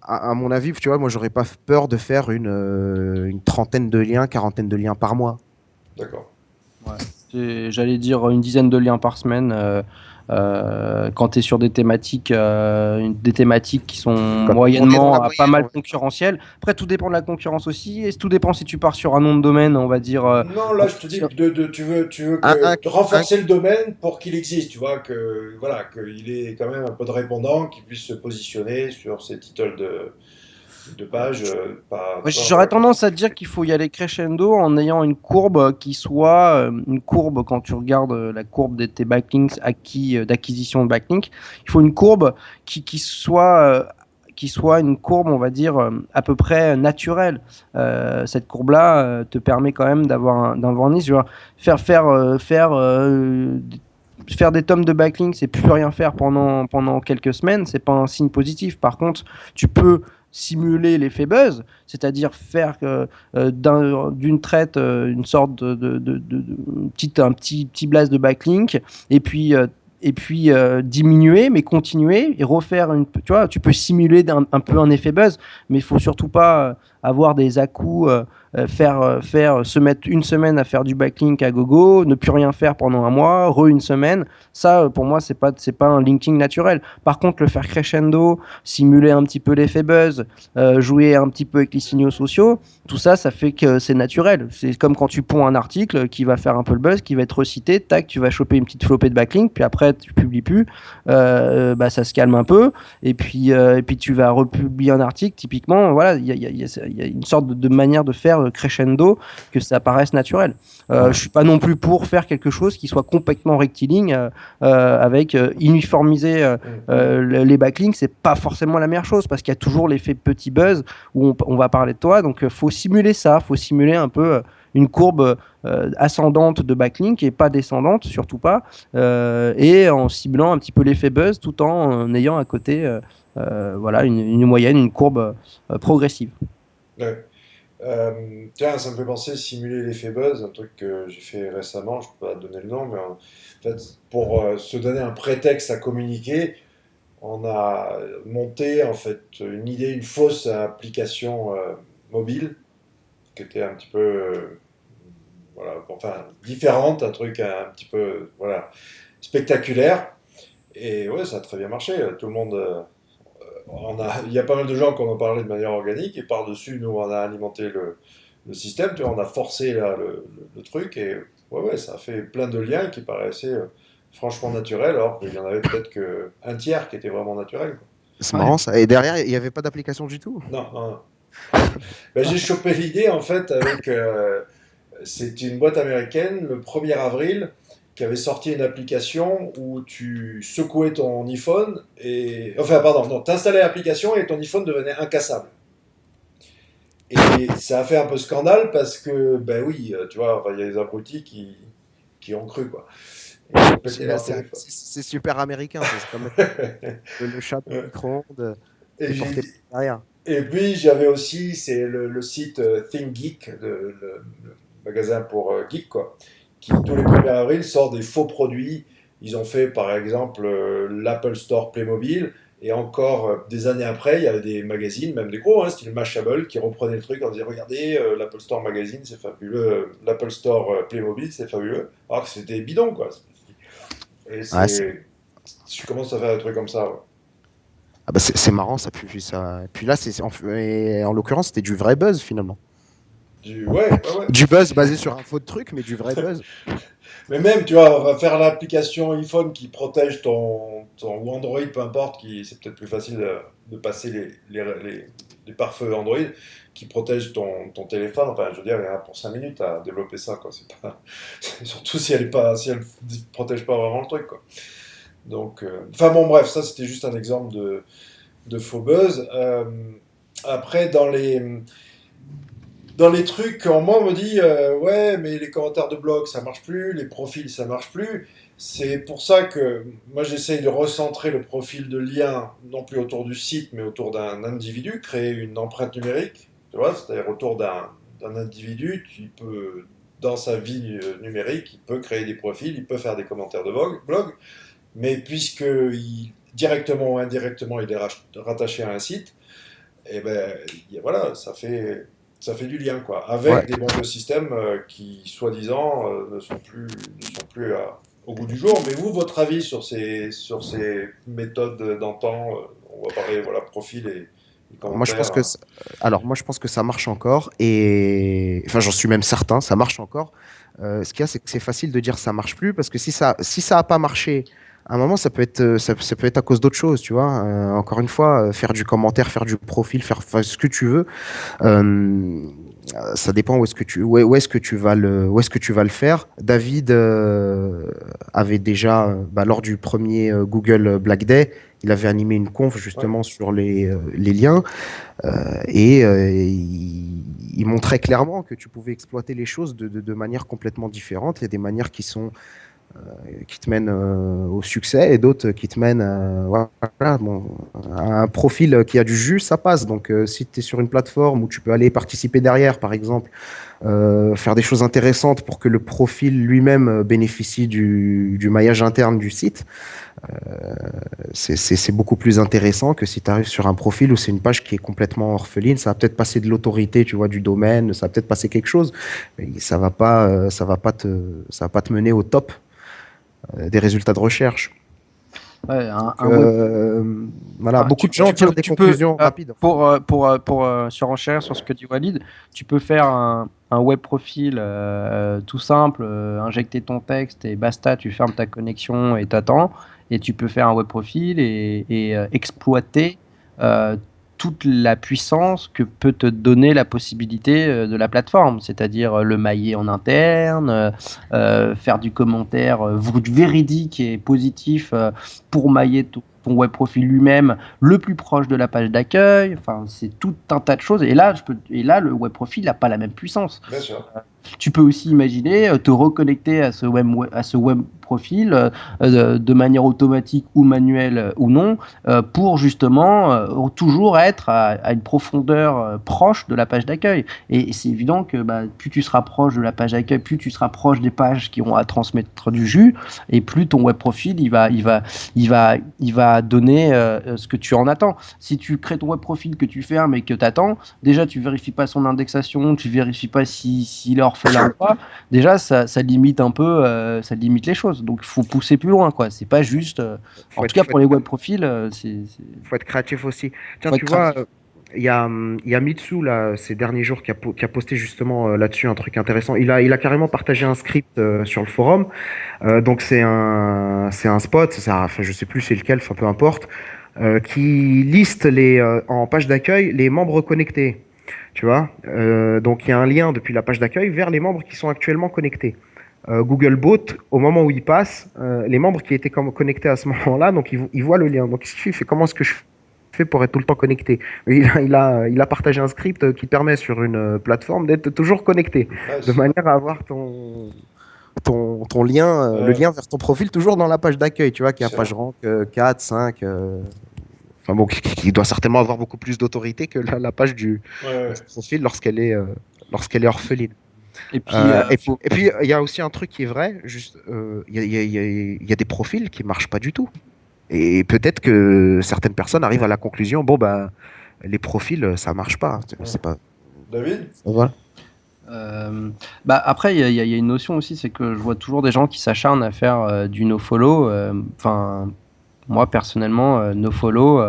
Speaker 3: à mon avis, tu vois, moi, j'aurais pas peur de faire une trentaine de liens, quarantaine de liens par mois.
Speaker 1: D'accord.
Speaker 2: Ouais. J'allais dire une dizaine de liens par semaine quand tu es sur des thématiques, des thématiques qui sont
Speaker 3: Quand on est dans la
Speaker 2: moyennement pas
Speaker 3: moyenne,
Speaker 2: mal concurrentielles. Après, tout dépend de la concurrence aussi. Et tout dépend si tu pars sur un nom de domaine, on va dire.
Speaker 1: Non, là, je te dis, tu veux
Speaker 3: un, un,
Speaker 1: de
Speaker 3: un-
Speaker 1: renforcer le domaine pour qu'il existe, tu vois, voilà, qu'il ait quand même un peu de répondants qui puissent se positionner sur ces titles de page, pas,
Speaker 2: Moi,
Speaker 1: tu vois,
Speaker 2: j'aurais
Speaker 1: voilà, quoi.
Speaker 2: tendance à te dire qu'il faut y aller crescendo en ayant une courbe qui soit une courbe quand tu regardes la courbe de tes backlinks acquis d'acquisition de backlinks, il faut une courbe qui soit une courbe, on va dire à peu près naturelle. Cette courbe-là te permet quand même d'avoir un niche. Je veux dire, faire des tomes de backlinks et plus rien faire pendant quelques semaines, c'est pas un signe positif. Par contre, tu peux simuler l'effet buzz, c'est-à-dire faire d'une traite une sorte un petit blast de backlink et puis diminuer mais continuer et refaire tu vois, tu peux simuler un peu un effet buzz, mais il faut surtout pas avoir des à-coups faire se mettre une semaine à faire du backlink à gogo, ne plus rien faire pendant un mois, une semaine, ça pour moi c'est pas un linking naturel. Par contre, le faire crescendo, simuler un petit peu l'effet buzz, jouer un petit peu avec les signaux sociaux, tout ça, ça fait que c'est naturel. C'est comme quand tu ponds un article qui va faire un peu le buzz, qui va être recité, tac, tu vas choper une petite flopée de backlink, puis après tu publies plus, ça se calme un peu, et puis tu vas republier un article. Typiquement, voilà, il y a une sorte de manière de faire crescendo que ça paraisse naturel. Je suis pas non plus pour faire quelque chose qui soit complètement rectiligne avec uniformiser les backlinks, c'est pas forcément la meilleure chose parce qu'il y a toujours l'effet petit buzz où on va parler de toi. Donc, faut simuler ça, faut simuler un peu une courbe ascendante de backlink et pas descendante, surtout pas, et en ciblant un petit peu l'effet buzz tout en ayant à côté voilà, une moyenne, une courbe progressive.
Speaker 1: Ouais. Tiens, ça me fait penser simuler l'effet buzz, un truc que j'ai fait récemment, je peux pas donner le nom, mais en fait, pour se donner un prétexte à communiquer, on a monté en fait une idée, une fausse application mobile qui était un petit peu, voilà, enfin différente, un truc un petit peu, voilà, spectaculaire. Et ouais, ça a très bien marché. Tout le monde, il y a pas mal de gens qui en ont parlé de manière organique et par-dessus, nous, on a alimenté le système. Tu vois, on a forcé là, le truc et ouais, ouais, ça a fait plein de liens qui paraissaient franchement naturels, alors qu'il y en avait peut-être qu'un tiers qui était vraiment naturel, quoi.
Speaker 3: C'est
Speaker 2: Ouais.
Speaker 3: marrant ça. Et derrière, il n'y avait pas d'application du tout.
Speaker 1: Non, non, non. Ben, j'ai chopé l'idée en fait avec. C'est une boîte américaine, le 1er avril, qui avait sorti une application où tu secouais ton iPhone et. Enfin, pardon, non, t'installais l'application et ton iPhone devenait incassable. Et ça a fait un peu scandale parce que, ben oui, tu vois, enfin, il y a des abrutis qui ont cru, quoi. Ils ont pété leur téléphone.
Speaker 3: C'est super américain. C'est comme le chat dans le micro-ondes
Speaker 1: Et,
Speaker 3: et porter derrière.
Speaker 1: et puis j'avais aussi, c'est le site ThinkGeek, le magasin pour geek, quoi, qui tous les 1er avril sort des faux produits. Ils ont fait par exemple l'Apple Store Playmobil, et encore des années après, il y avait des magazines, même des gros, hein, style Mashable, qui reprenaient le truc en disant regardez, l'Apple Store Magazine, c'est fabuleux, l'Apple Store Playmobil, c'est fabuleux. Alors que c'était bidon, quoi. Et
Speaker 3: Ouais,
Speaker 1: je commence à faire des trucs comme ça, ouais.
Speaker 3: ah bah c'est marrant ça. Ça. Et puis là, en l'occurrence, c'était du vrai buzz finalement.
Speaker 1: Ouais, ouais, ouais.
Speaker 3: Du buzz basé sur un faux truc, mais du vrai buzz.
Speaker 1: Mais même, tu vois, on va faire l'application iPhone qui protège ou Android, peu importe, c'est peut-être plus facile de passer les pare-feux Android, qui protège ton téléphone. Enfin, je veux dire, il y en a pour 5 minutes à développer ça, quoi. C'est pas, surtout si elle protège pas vraiment le truc, quoi. Donc, enfin bon, bref, ça c'était juste un exemple de faux buzz. après, dans les trucs, quand moi on me dit ouais, mais les commentaires de blog ça marche plus, les profils ça marche plus. C'est pour ça que moi j'essaye de recentrer le profil de lien non plus autour du site mais autour d'un individu, créer une empreinte numérique, tu vois, c'est-à-dire autour d'un individu qui peut, dans sa vie numérique, il peut créer des profils, il peut faire des commentaires de blog, mais puisque directement ou indirectement il est rattaché à un site, et ben voilà, ça fait du lien, quoi,
Speaker 3: Ouais.
Speaker 1: avec des banques de systèmes qui, soi-disant, ne sont plus au goût du jour. Mais vous, votre avis sur ces méthodes d'antan, on va parler, voilà, profil et
Speaker 3: Moi, je pense
Speaker 1: commentaires.
Speaker 3: que alors moi, je pense que ça marche encore et enfin, j'en suis même certain, ça marche encore. Ce qu'il y a, c'est que c'est facile de dire ça marche plus parce que si ça a pas marché, à un moment, ça peut être ça peut être à cause d'autre chose, tu vois. Encore une fois, faire du commentaire, faire du profil, faire enfin, ce que tu veux. Euh, Ça dépend où est-ce que tu vas où est-ce que tu vas le faire. David avait déjà bah, lors du premier Google Black Day, il avait animé une conf
Speaker 1: Ouais,
Speaker 3: justement sur les liens et il montrait clairement que tu pouvais exploiter les choses de manière complètement différente. Il y a des manières qui te mènent au succès et d'autres qui te mènent voilà, bon, à un profil qui a du jus, ça passe. Donc si tu es sur une plateforme où tu peux aller participer derrière, par exemple, faire des choses intéressantes pour que le profil lui-même bénéficie du maillage interne du site, c'est beaucoup plus intéressant que si tu arrives sur un profil où c'est une page qui est complètement orpheline. Ça va peut-être passer de l'autorité, tu vois, du domaine, ça va peut-être passer quelque chose, mais ça va pas te mener au top des résultats de recherche.
Speaker 2: Ouais,
Speaker 3: Donc,
Speaker 2: un web.
Speaker 3: voilà,
Speaker 2: Enfin,
Speaker 3: beaucoup de gens tirent des
Speaker 2: tu peux
Speaker 3: conclusions rapides.
Speaker 2: pour surenchérir sur ce que dit Walid, tu peux faire un web profil tout simple, injecter ton texte et basta, tu fermes ta connexion et t'attends. Et tu peux faire un web profil et exploiter euh, toute la puissance que peut te donner la possibilité de la plateforme, c'est-à-dire le mailler en interne, faire du commentaire véridique et positif pour mailler ton web profil lui-même le plus proche de la page d'accueil. Enfin, c'est tout un tas de choses. Et là, le web profil n'a pas la même puissance.
Speaker 1: bien sûr.
Speaker 2: Tu peux aussi imaginer te reconnecter à ce web profil de manière automatique ou manuelle ou non, pour justement toujours être à une profondeur proche de la page d'accueil. Et c'est évident que bah, plus tu seras proche de la page d'accueil, plus tu seras proche des pages qui ont à transmettre du jus, et plus ton web profil il va donner ce que tu en attends. Si tu crées ton web profil que tu fermes et que tu attends, déjà tu vérifies pas son indexation, tu vérifies pas s'il est orphelin ou pas. Déjà ça limite un peu, ça limite les choses. Donc il faut pousser plus loin, quoi. C'est pas juste, en
Speaker 3: Faut
Speaker 2: tout cas
Speaker 3: être,
Speaker 2: pour les web profils,
Speaker 3: faut être créatif aussi. Tiens,
Speaker 2: faut être
Speaker 3: tu vois,
Speaker 2: créatif.
Speaker 3: il y a Mitsu, là, ces derniers jours, qui a posté justement là-dessus un truc intéressant. Il a carrément partagé un script sur le forum. Donc, c'est un spot, enfin, je sais plus c'est lequel, enfin, peu importe, qui liste en page d'accueil les membres connectés. Tu vois? Donc, il y a un lien depuis la page d'accueil vers les membres qui sont actuellement connectés. Googlebot, au moment où il passe, les membres qui étaient connectés à ce moment-là, donc il voit le lien. Donc, il fait comment est-ce que je fais pour être tout le temps connecté? Il a partagé un script qui permet sur une plateforme d'être toujours connecté, de
Speaker 1: Nice.
Speaker 3: manière à avoir ton lien, le
Speaker 1: Ouais,
Speaker 3: lien vers ton profil toujours dans la page d'accueil, tu vois, qui est un page
Speaker 1: excellent.
Speaker 3: rank 4, 5. Enfin bon, qui doit certainement avoir beaucoup plus d'autorité que la page
Speaker 1: Ouais, ouais,
Speaker 3: du profil lorsqu'elle est orpheline.
Speaker 2: Et puis faut.
Speaker 3: Et puis, il y a aussi un truc qui est vrai, juste, il y a des profils qui marchent pas du tout. Et peut-être que certaines personnes arrivent à la conclusion, bon, bah, les profils, ça marche pas.
Speaker 1: ouais.
Speaker 3: C'est pas.
Speaker 1: David?
Speaker 3: Voilà.
Speaker 2: Euh, Bah après, il y a une notion aussi, c'est que je vois toujours des gens qui s'acharnent à faire du nofollow. Enfin, moi, personnellement, nofollow,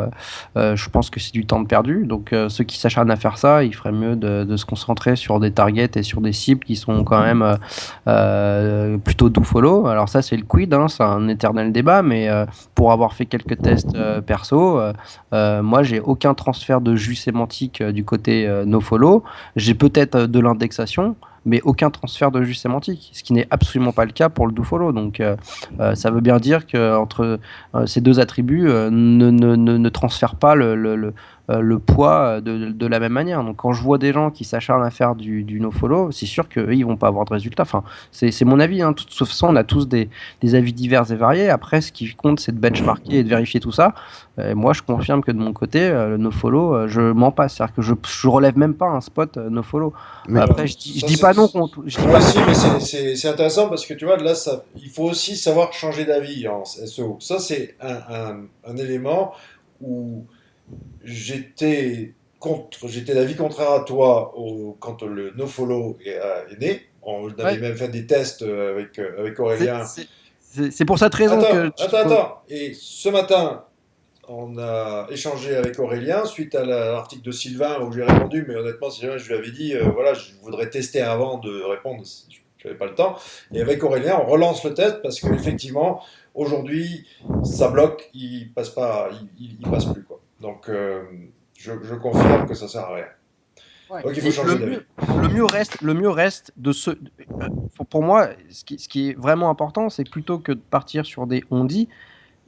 Speaker 2: je pense que c'est du temps de perdu. Donc, ceux qui s'acharnent à faire ça, il ferait mieux de se concentrer sur des targets et sur des cibles qui sont quand même plutôt do follow. Alors ça, c'est le quid, hein, c'est un éternel débat, mais pour avoir fait quelques tests perso, moi, j'ai aucun transfert de jus sémantique du côté nofollow. J'ai peut-être de l'indexation, mais aucun transfert de jus sémantique, ce qui n'est absolument pas le cas pour le dofollow. Donc, ça veut bien dire que entre ces deux attributs ne transfèrent pas le poids de la même manière. Donc quand je vois des gens qui s'acharnent à faire du nofollow, c'est sûr qu'eux, ils vont pas avoir de résultats. Enfin, c'est mon avis, hein. De toute façon, on a tous des avis divers et variés. Après, ce qui compte, c'est de benchmarker et de vérifier tout ça. Moi, je confirme que de mon côté, le nofollow, je m'en passe. C'est-à-dire que je relève même pas un spot nofollow.
Speaker 3: Mais
Speaker 2: Après, je dis pas non contre. Je dis
Speaker 1: Ouais,
Speaker 2: pas
Speaker 1: si,
Speaker 2: non.
Speaker 1: mais c'est intéressant parce que tu vois, là, il faut aussi savoir changer d'avis en SEO. Ça, c'est un élément où j'étais d'avis contraire à toi quand le nofollow est né. On avait
Speaker 2: Ouais,
Speaker 1: même fait des tests avec
Speaker 2: c'est
Speaker 1: Aurélien.
Speaker 2: c'est- c'est pour cette raison que je te pose.
Speaker 1: Attends. Et ce matin, on a échangé avec Aurélien suite à l'article de Sylvain où j'ai répondu, mais honnêtement, Sylvain, je lui avais dit, voilà, je voudrais tester avant de répondre, si je n'avais pas le temps. Et avec Aurélien, on relance le test parce qu'effectivement, aujourd'hui, ça bloque, il passe pas, il passe plus, quoi. Donc, je confirme que ça sert à rien.
Speaker 2: Ouais.
Speaker 1: Donc, il faut
Speaker 2: Et
Speaker 1: changer d'avis.
Speaker 2: le mieux reste de ce. Pour moi, ce qui est vraiment important, c'est plutôt que de partir sur des on-dit.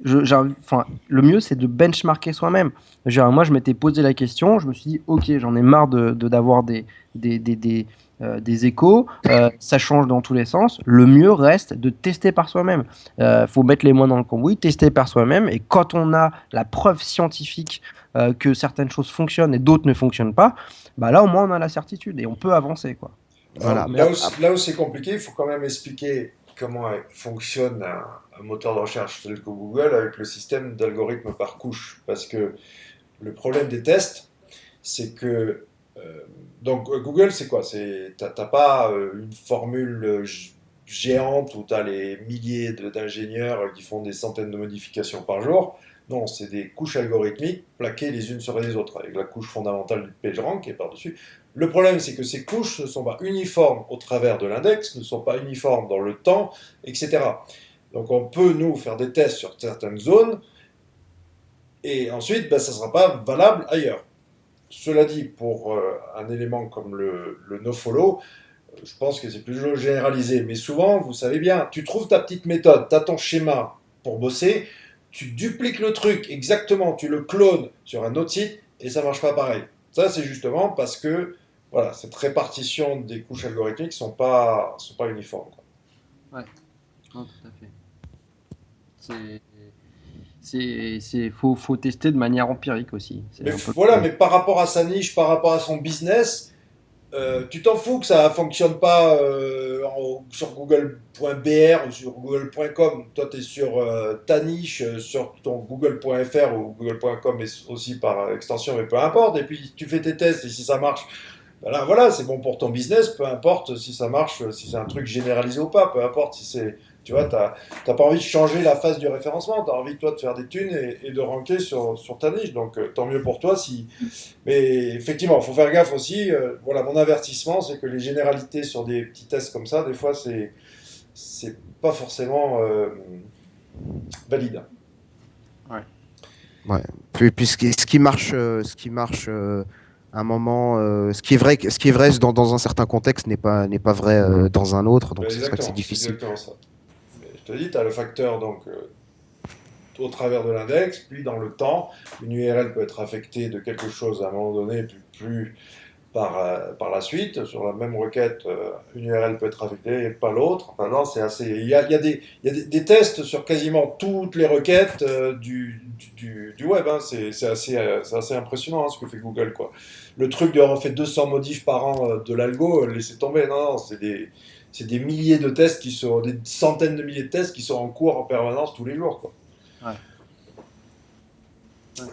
Speaker 2: Enfin, le mieux, c'est de benchmarker soi-même. Moi, je m'étais posé la question, je me suis dit, ok, j'en ai marre d'avoir des échos, ça change dans tous les sens. Le mieux reste de tester par soi-même. Faut mettre les mains dans le cambouis, tester par soi-même, et quand on a la preuve scientifique que certaines choses fonctionnent et d'autres ne fonctionnent pas, bah là, au moins, on a la certitude et on peut avancer, quoi.
Speaker 1: Alors,
Speaker 3: voilà.
Speaker 1: là où c'est compliqué, il faut quand même expliquer comment fonctionne un moteur de recherche tel que Google avec le système d'algorithme par couche. Parce que le problème des tests, c'est que donc Google, c'est quoi? T'as pas une formule géante où tu as les milliers d'ingénieurs qui font des centaines de modifications par jour. Non, c'est des couches algorithmiques plaquées les unes sur les autres, avec la couche fondamentale du PageRank qui est par-dessus. Le problème, c'est que ces couches ne sont pas uniformes au travers de l'index, ne sont pas uniformes dans le temps, etc. Donc on peut, nous, faire des tests sur certaines zones, et ensuite, ben, ça ne sera pas valable ailleurs. Cela dit, pour un élément comme le nofollow, je pense que c'est plus généralisé. Mais souvent, vous savez bien, tu trouves ta petite méthode, tu as ton schéma pour bosser, tu dupliques le truc exactement, tu le clones sur un autre site et ça marche pas pareil. Ça, c'est justement parce que voilà, cette répartition des couches algorithmiques sont pas uniformes, quoi.
Speaker 2: Ouais, non, tout à fait. Faut tester de manière empirique aussi. C'est
Speaker 1: Mais
Speaker 2: un peu.
Speaker 1: voilà, mais par rapport à sa niche, par rapport à son business, tu t'en fous que ça fonctionne pas sur google.br ou sur google.com. Toi, tu es sur ta niche, sur ton google.fr ou google.com aussi par extension, mais peu importe. Et puis, tu fais tes tests et si ça marche, voilà, c'est bon pour ton business, peu importe si ça marche, si c'est un truc généralisé ou pas, peu importe si c'est. Tu vois, t'as pas envie de changer la phase du référencement, tu as envie, toi, de faire des thunes et de ranker sur ta niche. Donc, tant mieux pour toi si, mais effectivement, il faut faire gaffe aussi. Voilà, mon avertissement, c'est que les généralités sur des petits tests comme ça, des fois, c'est pas forcément valide.
Speaker 2: Ouais.
Speaker 3: Ouais. Puis ce qui marche à un moment, ce qui est vrai dans un certain contexte n'est pas vrai dans un autre. Donc c'est vrai que c'est
Speaker 1: C'est
Speaker 3: difficile.
Speaker 1: exactement ça. Mais je te dis, tu as le facteur donc, au travers de l'index, puis dans le temps, une URL peut être affectée de quelque chose à un moment donné, puis plus par la suite. Sur la même requête, une URL peut être affectée et pas l'autre. Enfin, non, c'est assez. Il y a des tests sur quasiment toutes les requêtes du web, hein. C'est assez impressionnant, hein, ce que fait Google, quoi. Le truc d'avoir fait 200 modifs par an de l'algo, laissez tomber. Non, non, c'est des milliers de tests des centaines de milliers de tests qui sont en cours en permanence tous les jours, quoi.
Speaker 2: Ouais. Ouais.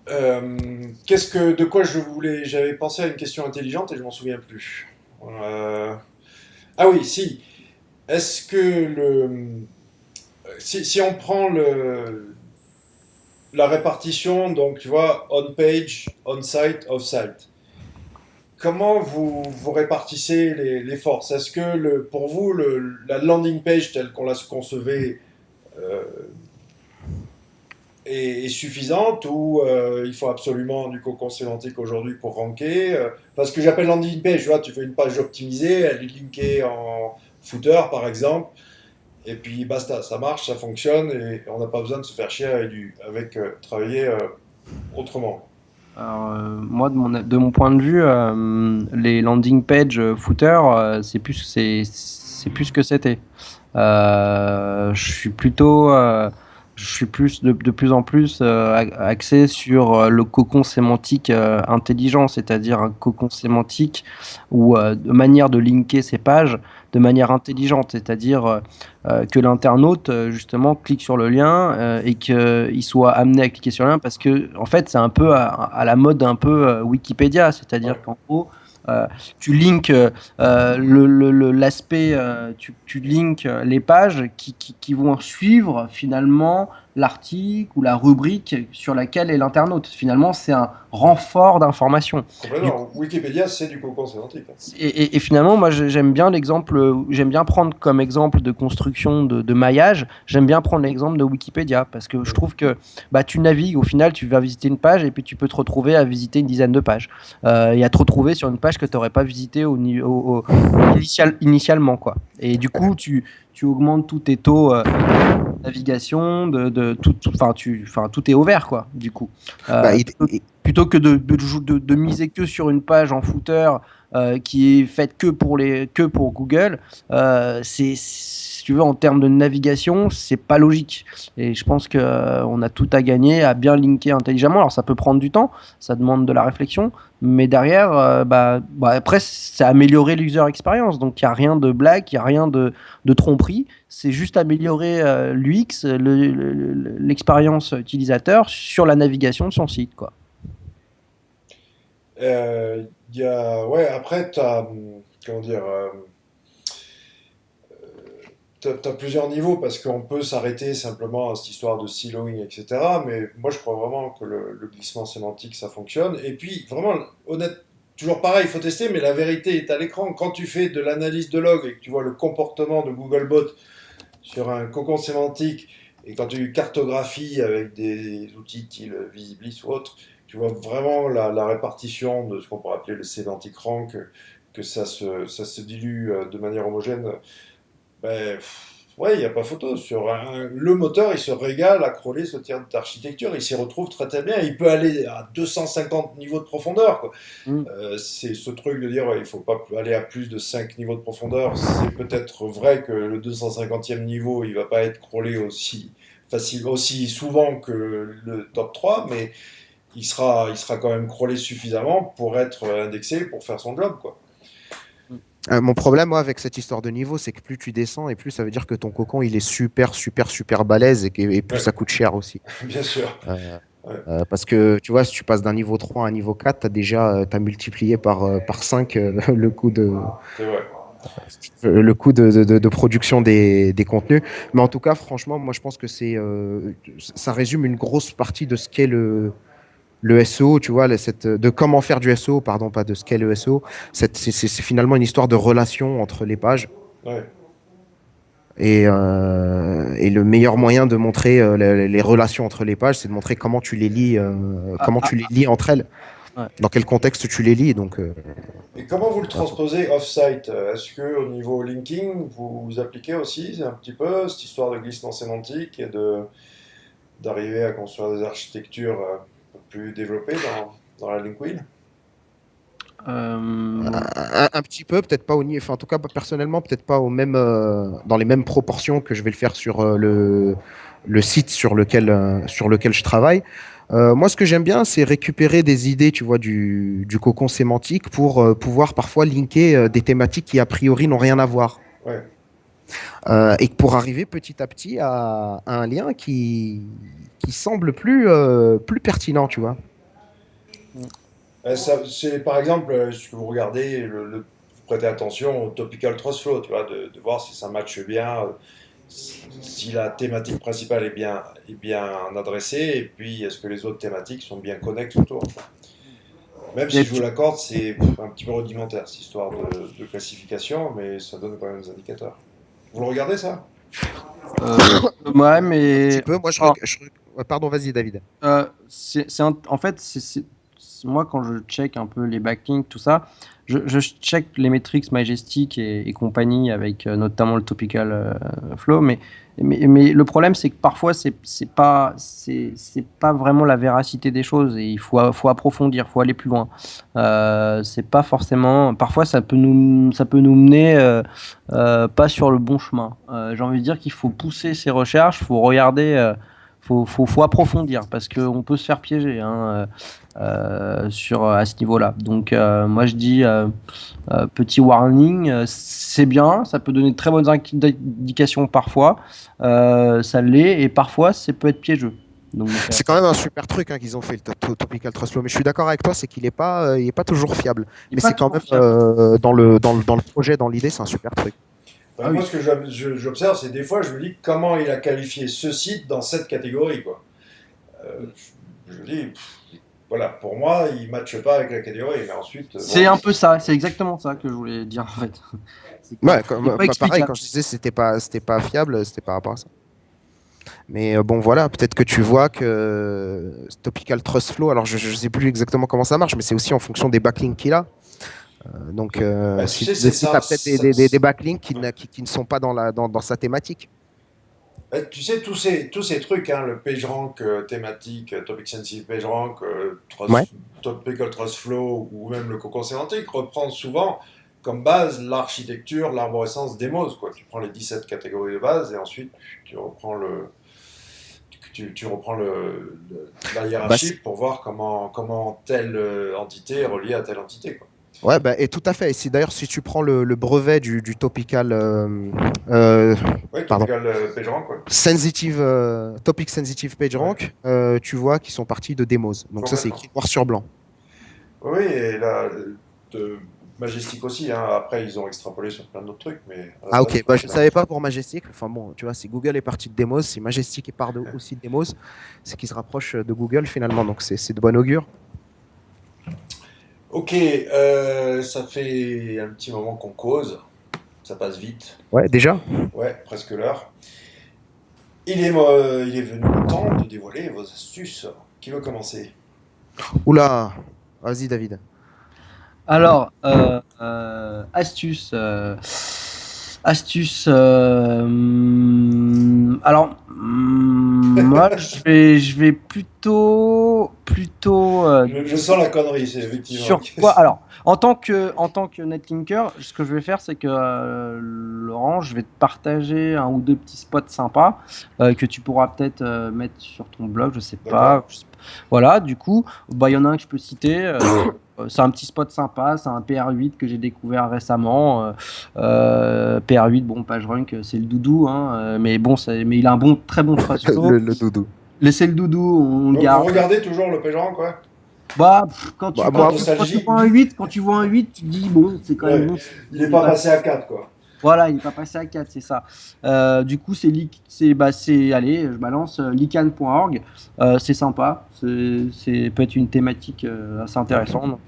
Speaker 1: De quoi j'avais pensé à une question intelligente et je m'en souviens plus. Ah oui, si. Est-ce que si on prend la répartition, donc tu vois, on-page, on-site, off-site, comment vous répartissez les forces? Est-ce que pour vous, la landing page telle qu'on la concevait euh, est suffisante ou il faut absolument du cocon sémantique aujourd'hui pour ranker Parce que j'appelle landing page, tu vois, tu fais une page optimisée, elle est linkée en footer par exemple, et puis basta, ça marche, ça fonctionne et on n'a pas besoin de se faire chier avec travailler autrement.
Speaker 2: Alors, moi, de mon point de vue, les landing page footer, c'est plus ce que c'était. Je suis de plus en plus axé sur le cocon sémantique intelligent, c'est-à-dire un cocon sémantique ou de manière de linker ces pages de manière intelligente, c'est-à-dire que l'internaute justement clique sur le lien et qu'il soit amené à cliquer sur le lien parce que en fait c'est un peu à la mode un peu Wikipédia, c'est-à-dire qu'en gros tu links l'aspect, tu links les pages qui vont suivre finalement l'article ou la rubrique sur laquelle est l'internaute. Finalement, c'est un renfort d'information.
Speaker 1: Complètement. Wikipédia, c'est du cocon sémantique.
Speaker 2: Et finalement, moi, j'aime bien j'aime bien prendre comme exemple de construction de maillage, j'aime bien prendre l'exemple de Wikipédia parce que je trouve que bah, tu navigues, au final, tu vas visiter une page et puis tu peux te retrouver à visiter une dizaine de pages et à te retrouver sur une page que tu n'aurais pas visitée initialement, quoi. Et du coup, tu augmentes tous tes taux de navigation, tout est au vert, quoi, du coup.
Speaker 3: Bah,
Speaker 2: Plutôt que de miser que sur une page en footer qui est faite que pour Google, si tu veux, en termes de navigation, c'est pas logique. Et je pense que on a tout à gagner à bien linker intelligemment. Alors ça peut prendre du temps, ça demande de la réflexion, mais derrière, après, c'est améliorer l'user experience. Donc il y a rien de blague, il y a rien de tromperie. C'est juste améliorer l'UX, l'expérience utilisateur sur la navigation de son site, quoi.
Speaker 1: Ouais, après, comment dire, t'as plusieurs niveaux parce qu'on peut s'arrêter simplement à cette histoire de siloing, etc. Mais moi, je crois vraiment que le glissement sémantique, ça fonctionne. Et puis, vraiment, honnête, toujours pareil, il faut tester, mais la vérité est à l'écran. Quand tu fais de l'analyse de log et que tu vois le comportement de Googlebot sur un cocon sémantique, et quand tu cartographies avec des outils style Visiblis ou autre, tu vois vraiment la répartition de ce qu'on pourrait appeler le semantic rank, que ça se dilue de manière homogène. Ben, ouais, il n'y a pas photo. Le moteur, il se régale à crawler ce type d'architecture. Il s'y retrouve très très bien. Il peut aller à 250 niveaux de profondeur, quoi.
Speaker 2: Mm.
Speaker 1: C'est ce truc de dire ouais, il ne faut pas aller à plus de 5 niveaux de profondeur. C'est peut-être vrai que le 250e niveau, il ne va pas être crawlé aussi facile, aussi souvent que le top 3, mais il sera quand même crawlé suffisamment pour être indexé, pour faire son job, quoi.
Speaker 3: Mon problème, moi, avec cette histoire de niveau, c'est que plus tu descends et plus ça veut dire que ton cocon, il est super, super, super balèze et plus
Speaker 1: Ouais,
Speaker 3: ça coûte cher aussi.
Speaker 1: bien sûr.
Speaker 3: Euh,
Speaker 1: Ouais,
Speaker 3: parce que, tu vois, si tu passes d'un niveau 3 à un niveau 4, t'as multiplié par 5
Speaker 1: c'est vrai.
Speaker 3: le coût de production des contenus. Mais en tout cas, franchement, moi, je pense que ça résume une grosse partie de ce qu'est le SEO, tu vois, de comment faire du SEO, pardon, pas de ce qu'est le SEO. C'est finalement une histoire de relation entre les pages.
Speaker 1: Ouais.
Speaker 3: Et le meilleur moyen de montrer les relations entre les pages, c'est de montrer comment tu les lis,
Speaker 2: Ah, ah,
Speaker 3: entre elles,
Speaker 2: ouais.
Speaker 3: dans quel contexte tu les lis. Donc,
Speaker 1: Et comment vous le transposez off-site? Est-ce que au niveau linking, vous appliquez aussi un petit peu cette histoire de glissement sémantique et d'arriver à construire des architectures un peu plus développées dans la link wheel?
Speaker 3: un petit peu, peut-être pas au niveau, enfin, en tout cas, personnellement, peut-être pas dans les mêmes proportions que je vais le faire sur le site sur lequel je travaille. Moi, ce que j'aime bien, c'est récupérer des idées, tu vois, du cocon sémantique pour pouvoir parfois linker des thématiques qui, a priori, n'ont rien à voir.
Speaker 1: Ouais.
Speaker 3: Et pour arriver petit à petit à un lien qui semble plus pertinent, tu vois.
Speaker 1: C'est par exemple ce que vous regardez, vous prêtez attention au topical trust flow, tu vois, de voir si ça matche bien, si la thématique principale est bien adressée, et puis est-ce que les autres thématiques sont bien connexes autour. Même si
Speaker 2: Et
Speaker 1: je vous
Speaker 2: puis,
Speaker 1: l'accorde, c'est un petit peu rudimentaire cette histoire de classification, mais ça donne quand même des indicateurs. Vous le regardez ça?
Speaker 2: ouais,
Speaker 3: Un petit
Speaker 2: mais
Speaker 3: peu. Moi,
Speaker 2: alors,
Speaker 3: ouais, pardon, vas-y, David.
Speaker 2: en fait, moi, quand je check un peu les backlinks, tout ça, je check les métriques Majestic et compagnie avec notamment le Topical Flow, mais le problème, c'est que parfois, c'est pas vraiment la véracité des choses et il faut approfondir, il faut aller plus loin. C'est pas forcément. Parfois, ça peut nous mener pas sur le bon chemin. J'ai envie de dire qu'il faut pousser ses recherches, faut regarder. Faut approfondir parce qu'on peut se faire piéger hein, à ce niveau-là. Donc moi je dis petit warning, c'est bien, ça peut donner de très bonnes indications parfois, ça l'est et parfois ça peut être piégeux. Donc,
Speaker 3: c'est quand même un super truc hein, qu'ils ont fait le Topical Trust Flow, mais je suis d'accord avec toi, c'est qu'il n'est pas, il est pas toujours fiable. Mais c'est quand même dans le projet, dans l'idée, c'est un super truc.
Speaker 1: Moi, oui. Ce que j'observe, c'est des fois, je me dis comment il a qualifié ce site dans cette catégorie, quoi. Je me dis, voilà, pour moi, il ne matche pas avec la catégorie, mais ensuite...
Speaker 2: C'est un peu ça, c'est exactement ça que je voulais dire, en fait.
Speaker 3: Ouais, pareil, quand je disais c'était pas fiable, c'était par rapport à ça. Mais bon, voilà, peut-être que tu vois que Topical Trust Flow, alors je ne sais plus exactement comment ça marche, mais c'est aussi en fonction des backlinks qu'il a. Donc, si tu as peut-être des backlinks qui ne sont pas dans sa thématique.
Speaker 1: Tu sais, tous ces trucs, hein, le PageRank thématique, Topic Sensitive PageRank, Topical Trust Flow ou même le cocon sémantique reprend souvent comme base l'architecture, l'arborescence Demos, quoi. Tu prends les 17 catégories de base et ensuite tu reprends la hiérarchie pour voir comment telle entité est reliée à telle entité, quoi.
Speaker 3: Ouais, et tout à fait. Et d'ailleurs, si tu prends le brevet du Topical,
Speaker 1: PageRank, quoi.
Speaker 3: Topic Sensitive PageRank, tu vois qu'ils sont partis de Demos. Donc ça, c'est écrit noir sur blanc.
Speaker 1: Oui, et là, Majestic aussi. Hein. Après, ils ont extrapolé sur plein d'autres trucs, mais.
Speaker 3: Ok. Je ne savais pas pour Majestic. Enfin bon, tu vois, si Google est parti de Demos, si Majestic est parti aussi de Demos, c'est qu'ils se rapprochent de Google finalement. Donc c'est de bon augure.
Speaker 1: Ok, ça fait un petit moment qu'on cause, ça passe vite.
Speaker 3: Ouais, déjà ?
Speaker 1: Ouais, presque l'heure. Il est venu le temps de dévoiler vos astuces. Qui veut commencer ?
Speaker 3: Oula, vas-y David.
Speaker 2: Alors, astuce. Alors, moi, je vais plutôt.
Speaker 1: Je sens la connerie, c'est effectivement.
Speaker 2: Sur quoi ? Alors, en tant que netlinker, ce que je vais faire, c'est que Laurent, je vais te partager un ou deux petits spots sympas que tu pourras peut-être mettre sur ton blog, je sais pas. Voilà, du coup, il y en a un que je peux citer. C'est un petit spot sympa, c'est un PR8 que j'ai découvert récemment. PR8, bon, PageRank, c'est le doudou, hein, mais bon, mais il a un très bon ratio.
Speaker 3: le doudou.
Speaker 2: Laissez le doudou, on le garde.
Speaker 1: Vous regardez toujours le PageRank, quoi.
Speaker 2: Quand tu vois un 8, tu te dis, bon, c'est quand même bon.
Speaker 1: Il n'est pas passé à 4, quoi.
Speaker 2: Voilà, il n'est pas passé à 4, c'est ça. Du coup, allez, je balance lican.org. C'est sympa. C'est peut-être une thématique assez intéressante. Donc,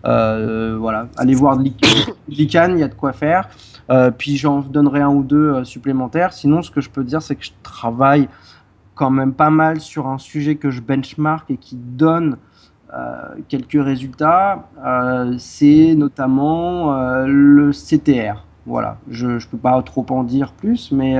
Speaker 2: voilà, allez voir Lican, il y a de quoi faire. Puis j'en donnerai un ou deux supplémentaires. Sinon, ce que je peux dire, c'est que je travaille quand même pas mal sur un sujet que je benchmark et qui donne quelques résultats. C'est notamment le CTR. Voilà, je ne peux pas trop en dire plus, mais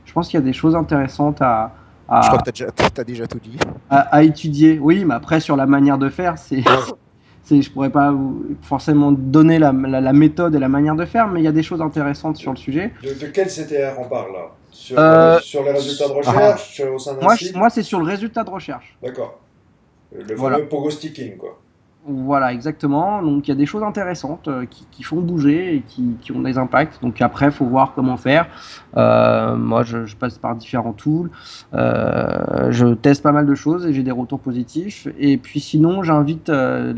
Speaker 2: je pense qu'il y a des choses intéressantes
Speaker 3: je crois que tu as déjà tout dit.
Speaker 2: À étudier. Oui, mais après, sur la manière de faire, je ne pourrais pas forcément donner la méthode et la manière de faire, mais il y a des choses intéressantes sur le sujet.
Speaker 1: De quel CTR on parle là sur les résultats de recherche au sein d'un site ?
Speaker 2: Moi, c'est sur le résultat de recherche.
Speaker 1: D'accord. Le fameux pogo sticking, quoi.
Speaker 2: Voilà, exactement. Donc, il y a des choses intéressantes qui font bouger et qui ont des impacts. Donc, après, il faut voir comment faire. Moi, je passe par différents tools. Je teste pas mal de choses et j'ai des retours positifs. Et puis, sinon, j'invite alors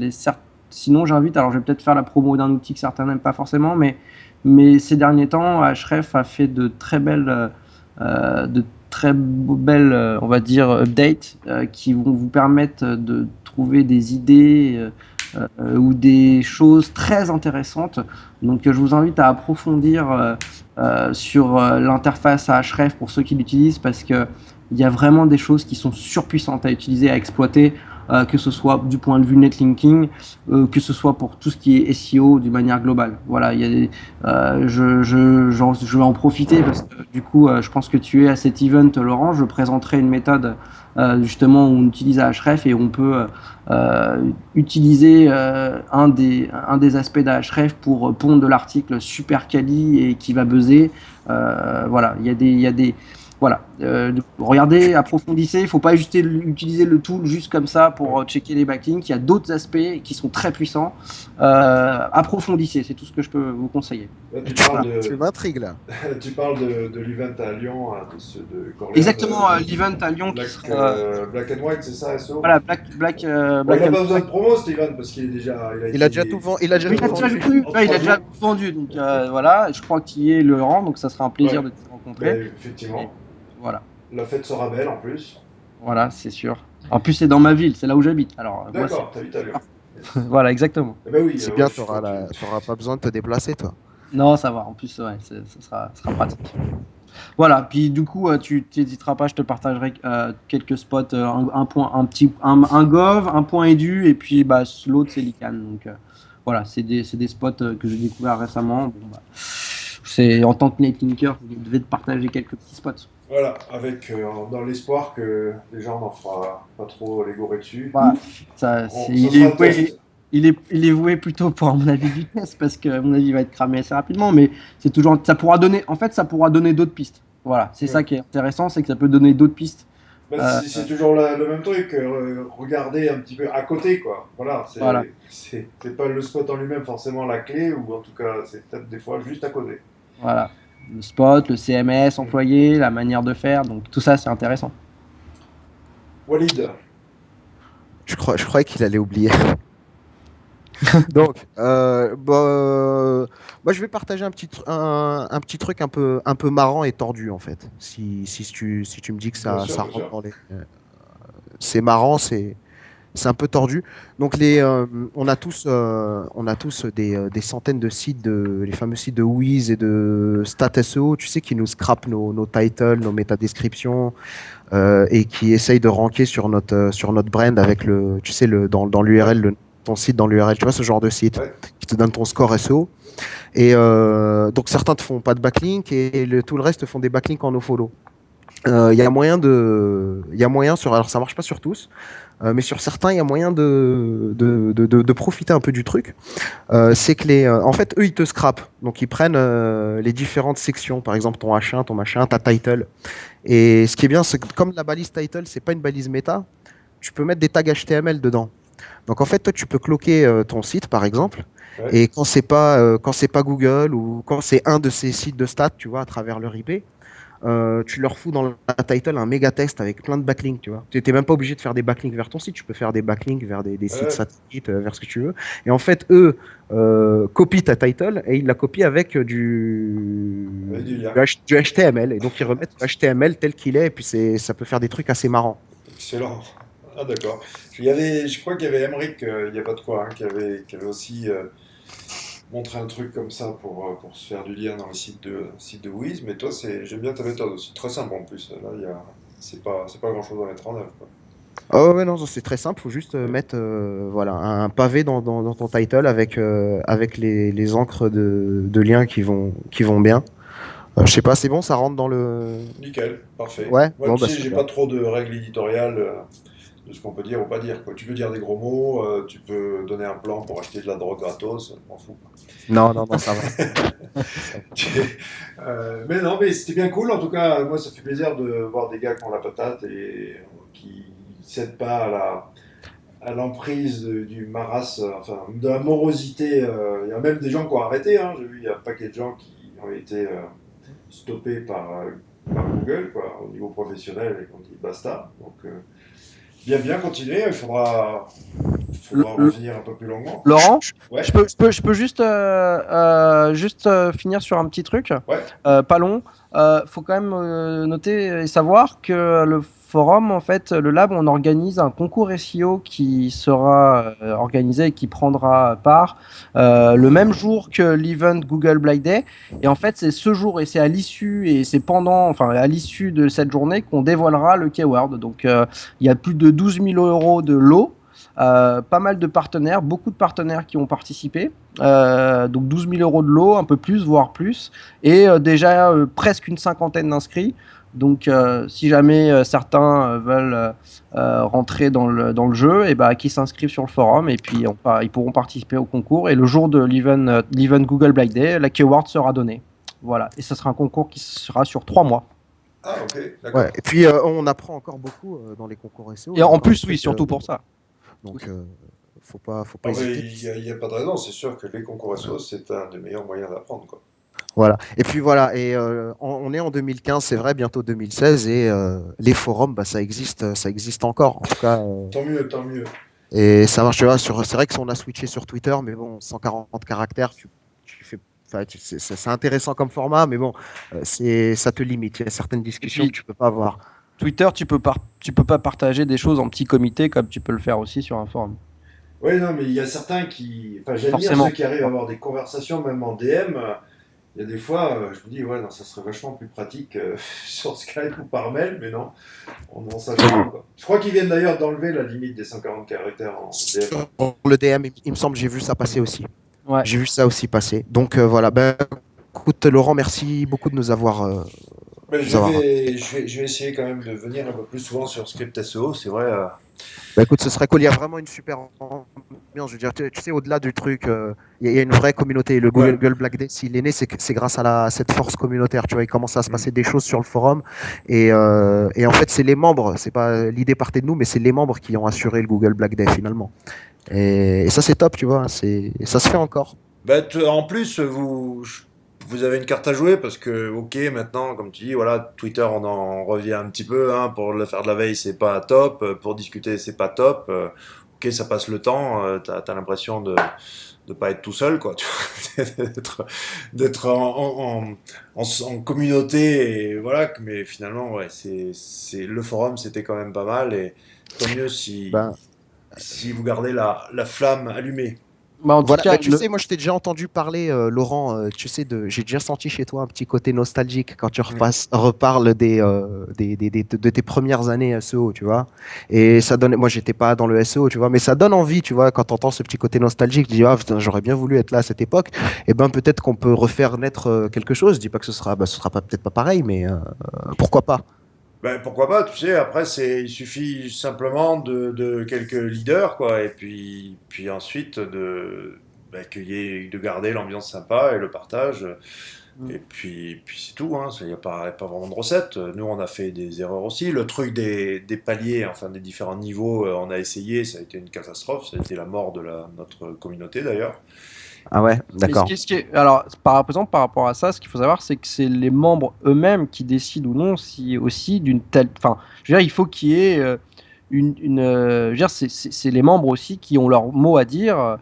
Speaker 2: je vais peut-être faire la promo d'un outil que certains n'aiment pas forcément, mais ces derniers temps, Ahrefs a fait de très belles, on va dire, updates qui vont vous permettre de trouver des idées ou des choses très intéressantes. Donc je vous invite à approfondir sur l'interface à Ahrefs pour ceux qui l'utilisent, parce qu'il y a vraiment des choses qui sont surpuissantes à utiliser, à exploiter. que ce soit du point de vue netlinking, que ce soit pour tout ce qui est SEO d'une manière globale. Voilà, il y a je vais en profiter parce que du coup, je pense que tu es à cet event, Laurent. Je présenterai une méthode justement où on utilise Ahref et on peut utiliser un des aspects d'Ahref pour pondre de l'article super quali et qui va buzzer. Voilà, il y a des voilà, regardez, approfondissez. Il ne faut pas juste utiliser le tool juste comme ça pour checker les backlinks. Il y a d'autres aspects qui sont très puissants. Approfondissez, c'est tout ce que je peux vous conseiller.
Speaker 1: Là,
Speaker 3: Tu m'intrigues là.
Speaker 1: tu parles de l'event à Lyon, hein, de Corleone.
Speaker 2: Exactement, l'event à Lyon
Speaker 1: Black,
Speaker 2: qui sera.
Speaker 1: Black and White, c'est ça, SO.
Speaker 2: Voilà, Black
Speaker 1: Bon, il n'a pas besoin de promo, cet event, parce qu'il est déjà.
Speaker 3: Il a déjà tout vendu. Il a déjà
Speaker 2: Oui,
Speaker 3: tout vendu.
Speaker 2: il a déjà vendu. Donc voilà, je crois qu'il y est Laurent, donc ça sera un plaisir de te rencontrer.
Speaker 1: Mais, effectivement.
Speaker 2: Et voilà.
Speaker 1: La fête sera belle en plus.
Speaker 2: Voilà, c'est sûr. En plus, c'est dans ma ville, c'est là où j'habite. Alors,
Speaker 1: d'accord, t'habites à Lyon.
Speaker 2: Voilà, exactement.
Speaker 1: Eh ben oui,
Speaker 3: C'est bien, tu n'auras pas besoin de te déplacer, toi.
Speaker 2: Non, ça va. En plus, ouais, ça sera pratique. Voilà. Puis du coup, tu n'hésiteras pas. Je te partagerai quelques spots, un point, un gov, un point édu, et puis l'autre c'est l'ICANN. Donc voilà, c'est des spots que j'ai découvert récemment. Bon, c'est en tant que netlinker, je devais te partager quelques petits spots.
Speaker 1: Voilà, avec dans l'espoir que les gens n'en feront pas trop les gourets dessus.
Speaker 2: Voilà. Il est voué plutôt pour, à mon avis, vitesse, parce que, à mon avis, il va être cramé assez rapidement, mais c'est toujours, ça pourra donner d'autres pistes. Voilà, c'est ça qui est intéressant, c'est que ça peut donner d'autres pistes.
Speaker 1: C'est toujours le même truc, regarder un petit peu à côté, quoi. Voilà, c'est pas le spot en lui-même forcément la clé, ou en tout cas, c'est peut-être des fois juste à côté.
Speaker 2: Voilà, le spot, le CMS employé, la manière de faire, donc tout ça, c'est intéressant.
Speaker 1: Walid.
Speaker 3: Je croyais qu'il allait oublier. Donc, moi je vais partager un petit truc un peu marrant et tordu en fait. Si tu me dis que ça rentre dans les, c'est marrant, c'est un peu tordu. Donc on a tous des centaines de sites les fameux sites de Wiz et de StatSEO, tu sais, qui nous scrapent nos titles, nos métadescriptions et qui essayent de ranker sur notre brand avec dans l'URL ton site dans l'URL, tu vois, ce genre de site qui te donne ton score SEO. Et donc certains te font pas de backlink et tout le reste te font des backlinks en nofollow. Il y a moyen alors ça marche pas sur tous, mais sur certains il y a moyen de profiter un peu du truc. C'est que en fait eux ils te scrapent, donc ils prennent les différentes sections, par exemple ton H1, ton machin, ta title. Et ce qui est bien, c'est que comme la balise title c'est pas une balise méta, tu peux mettre des tags HTML dedans. Donc en fait, toi, tu peux cloquer ton site, par exemple, et quand c'est pas Google ou quand c'est un de ces sites de stats, tu vois, à travers leur IP, tu leur fous dans la title un méga texte avec plein de backlinks, tu vois. Tu n'es même pas obligé de faire des backlinks vers ton site, tu peux faire des backlinks vers des sites satellites, vers ce que tu veux. Et en fait, eux copient ta title et ils la copient avec du HTML. Et donc ils remettent le HTML tel qu'il est, et puis ça peut faire des trucs assez marrants.
Speaker 1: Excellent. Ah d'accord. Je crois qu'il y avait Emmerich, il n'y a pas de quoi, qui avait aussi montré un truc comme ça pour se faire du lien dans le site de Wiz. Mais toi, j'aime bien ta méthode aussi. Très simple en plus. Là, c'est pas grand chose à mettre en œuvre, quoi.
Speaker 3: Oh ouais, non, c'est très simple. Faut juste mettre un pavé dans ton title avec les encres de liens qui vont bien. Je sais pas, c'est bon, ça rentre dans le.
Speaker 1: Nickel, parfait.
Speaker 3: Ouais.
Speaker 1: Moi, tu sais, j'ai pas trop de règles éditoriales de ce qu'on peut dire ou pas dire, quoi. Tu peux dire des gros mots, tu peux donner un plan pour acheter de la drogue gratos, je m'en fous.
Speaker 3: Non, ça va.
Speaker 1: Mais c'était bien cool. En tout cas, moi, ça fait plaisir de voir des gars qui ont la patate et qui ne cèdent pas à l'emprise du marasme, enfin, de la morosité. Il y a même des gens qui ont arrêté. Hein. J'ai vu, il y a un paquet de gens qui ont été stoppés par Google, quoi, au niveau professionnel, et qui ont dit basta. Donc, bien continuer. Il faudra revenir un peu plus longuement.
Speaker 2: Laurent,
Speaker 1: ouais.
Speaker 2: je peux juste finir sur un petit truc, pas long. Faut quand même noter et savoir que le forum, en fait, le lab, on organise un concours SEO qui sera organisé et qui prendra part le même jour que l'event Google Black Day. Et en fait, c'est ce jour et c'est à l'issue et c'est enfin, à l'issue de cette journée qu'on dévoilera le keyword. Donc, il y a plus de 12 000 euros de lot. Pas mal de partenaires, beaucoup de partenaires qui ont participé. Donc 12 000 euros de lot, un peu plus, voire plus. Et déjà presque une cinquantaine d'inscrits. Donc si jamais certains veulent rentrer dans le jeu, et bah, qu'ils s'inscrivent sur le forum et puis ils pourront participer au concours. Et le jour de l'event Google Black Day, la keyword sera donnée. Voilà. Et ce sera un concours qui sera sur 3 mois.
Speaker 1: Ah, ok, d'accord.
Speaker 3: Ouais. Et puis on apprend encore beaucoup dans les concours SEO.
Speaker 2: Et en plus, oui, surtout pour ça.
Speaker 3: Donc faut pas
Speaker 1: Ah,
Speaker 3: hésiter.
Speaker 1: il n'y a pas de raison, c'est sûr que les concours SEO, c'est un des meilleurs moyens d'apprendre, quoi.
Speaker 3: Voilà. Et puis voilà. Et on est en 2015, c'est vrai, bientôt 2016, et les forums, bah, ça existe encore. En tout cas.
Speaker 1: Tant mieux, tant mieux.
Speaker 3: Et ça marche. Tu vois, c'est vrai que si on a switché sur Twitter, mais bon, 140 caractères, tu fais. Enfin, c'est intéressant comme format, mais bon, ça te limite. Il y a certaines discussions
Speaker 2: puis,
Speaker 3: que tu peux pas avoir.
Speaker 2: Twitter, tu peux pas partager des choses en petits comités comme tu peux le faire aussi sur un forum.
Speaker 1: Oui, non, mais il y a certains qui. Enfin, j'admire
Speaker 2: Forcément.
Speaker 1: ceux qui arrivent à avoir des conversations, même en DM. Il y a des fois, je me dis, ouais, non, ça serait vachement plus pratique sur Skype ou par mail, mais non, on n'en sache pas, quoi. Je crois qu'ils viennent d'ailleurs d'enlever la limite des 140 caractères en DM.
Speaker 3: Sur le DM, il me semble, j'ai vu ça passer aussi.
Speaker 2: Ouais.
Speaker 3: J'ai vu ça aussi passer. Donc voilà. Ben, écoute, Laurent, merci beaucoup de nous avoir.
Speaker 1: Mais
Speaker 3: nous avoir-
Speaker 1: je vais essayer quand même de venir un peu plus souvent sur Script SEO, c'est vrai.
Speaker 3: Bah, écoute, ce serait cool. Il y a vraiment une super ambiance. Je veux dire, tu sais, au-delà du truc, il y a une vraie communauté. Le
Speaker 1: Ouais.
Speaker 3: Google Black Day, s'il est né, c'est grâce à cette force communautaire. Tu vois, il commence à se passer des choses sur le forum. Et en fait, c'est les membres. C'est pas l'idée partait de nous, mais c'est les membres qui ont assuré le Google Black Day finalement. Et ça, c'est top, tu vois. Ça se fait encore.
Speaker 1: Bah, en plus, vous avez une carte à jouer parce que, ok, maintenant, comme tu dis, voilà, Twitter, on en revient un petit peu, hein, pour le faire de la veille, c'est pas top, pour discuter, c'est pas top, ok, ça passe le temps, t'as l'impression de pas être tout seul, quoi, tu vois, d'être en communauté, et voilà, mais finalement, ouais, le forum, c'était quand même pas mal, et tant mieux
Speaker 3: Ben,
Speaker 1: si vous gardez la flamme allumée.
Speaker 2: Bah, en tout
Speaker 3: voilà,
Speaker 2: cas,
Speaker 3: bah, tu sais, moi je t'ai déjà entendu parler, Laurent, tu sais, j'ai déjà senti chez toi un petit côté nostalgique quand tu reparles de tes premières années SEO, tu vois. Et ça donne, moi j'étais pas dans le SEO, tu vois, mais ça donne envie, tu vois, quand tu entends ce petit côté nostalgique, tu dis, ah putain, j'aurais bien voulu être là à cette époque. Et ben peut-être qu'on peut refaire naître quelque chose. Je dis pas que ce sera peut-être pas pareil, mais pourquoi pas.
Speaker 1: Ben, pourquoi pas, tu sais, après, il suffit simplement de quelques leaders, quoi, et puis ensuite ben, de garder l'ambiance sympa et le partage, et puis c'est tout, hein, il n'y a pas vraiment de recette. Nous, on a fait des erreurs aussi. Le truc des paliers, enfin des différents niveaux, on a essayé, ça a été une catastrophe, ça a été la mort de notre communauté d'ailleurs.
Speaker 3: Ah ouais,
Speaker 2: mais
Speaker 3: d'accord.
Speaker 2: alors, par exemple, par rapport à ça, ce qu'il faut savoir, c'est que c'est les membres eux-mêmes qui décident ou non si aussi d'une telle. Enfin, je veux dire, il faut qu'il y ait je veux dire, c'est les membres aussi qui ont leur mot à dire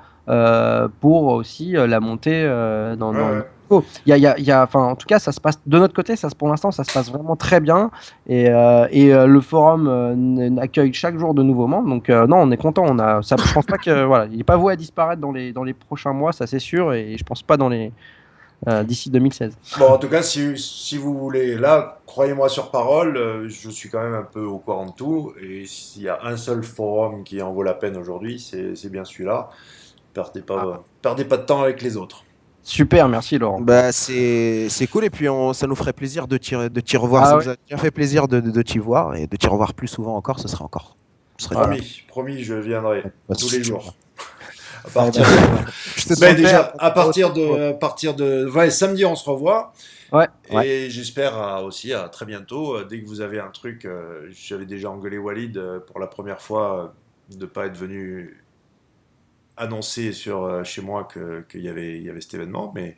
Speaker 2: pour aussi la montée
Speaker 1: Ouais,
Speaker 2: dans le
Speaker 1: ouais.
Speaker 2: niveau. Enfin, en tout cas, ça se passe de notre côté, pour l'instant, ça se passe vraiment très bien. Le forum accueille chaque jour de nouveaux membres. Donc, non, on est content. Je pense pas que, voilà, il n'est pas voué à disparaître dans les prochains mois, ça c'est sûr. Et je pense pas d'ici 2016.
Speaker 1: Bon, en tout cas, si vous voulez, là, croyez-moi sur parole, je suis quand même un peu au courant de tout, et s'il y a un seul forum qui en vaut la peine aujourd'hui, c'est bien celui-là. Perdez pas de temps avec les autres.
Speaker 2: Super, merci Laurent.
Speaker 3: Bah, c'est cool et puis ça nous ferait plaisir de t'y revoir.
Speaker 2: Ah
Speaker 3: Ça
Speaker 2: ouais.
Speaker 3: nous a bien fait plaisir de t'y voir et de t'y revoir plus souvent encore. Ce serait top.
Speaker 1: Promis, je viendrai
Speaker 3: Bah,
Speaker 1: tous les
Speaker 3: super.
Speaker 1: jours. À
Speaker 3: Ouais,
Speaker 1: partir
Speaker 3: bah,
Speaker 1: de,
Speaker 3: je te
Speaker 1: ben
Speaker 3: transmets
Speaker 1: déjà,
Speaker 3: un-
Speaker 1: à partir de, ouais, samedi, on se revoit.
Speaker 2: Ouais.
Speaker 3: Ouais.
Speaker 1: Et j'espère aussi à très bientôt. Dès que vous avez un truc, j'avais déjà engueulé Walid pour la première fois de ne pas être venu annoncer chez moi il y avait cet événement. Mais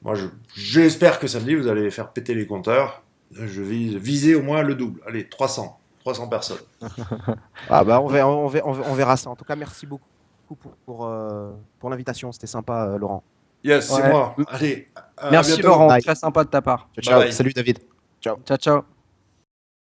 Speaker 1: moi, j'espère que samedi, vous allez faire péter les compteurs. Je vais viser au moins le double. Allez, 300 personnes.
Speaker 3: Ah bah on verra ça. En tout cas, merci beaucoup pour l'invitation. C'était sympa, Laurent.
Speaker 1: Yes, c'est
Speaker 2: Ouais.
Speaker 1: moi. Allez, à
Speaker 2: Merci
Speaker 1: bientôt.
Speaker 2: Laurent,
Speaker 3: Bye.
Speaker 2: très sympa de ta part.
Speaker 3: Ciao,
Speaker 1: Bye.
Speaker 3: salut David. Ciao.
Speaker 2: Ciao, ciao.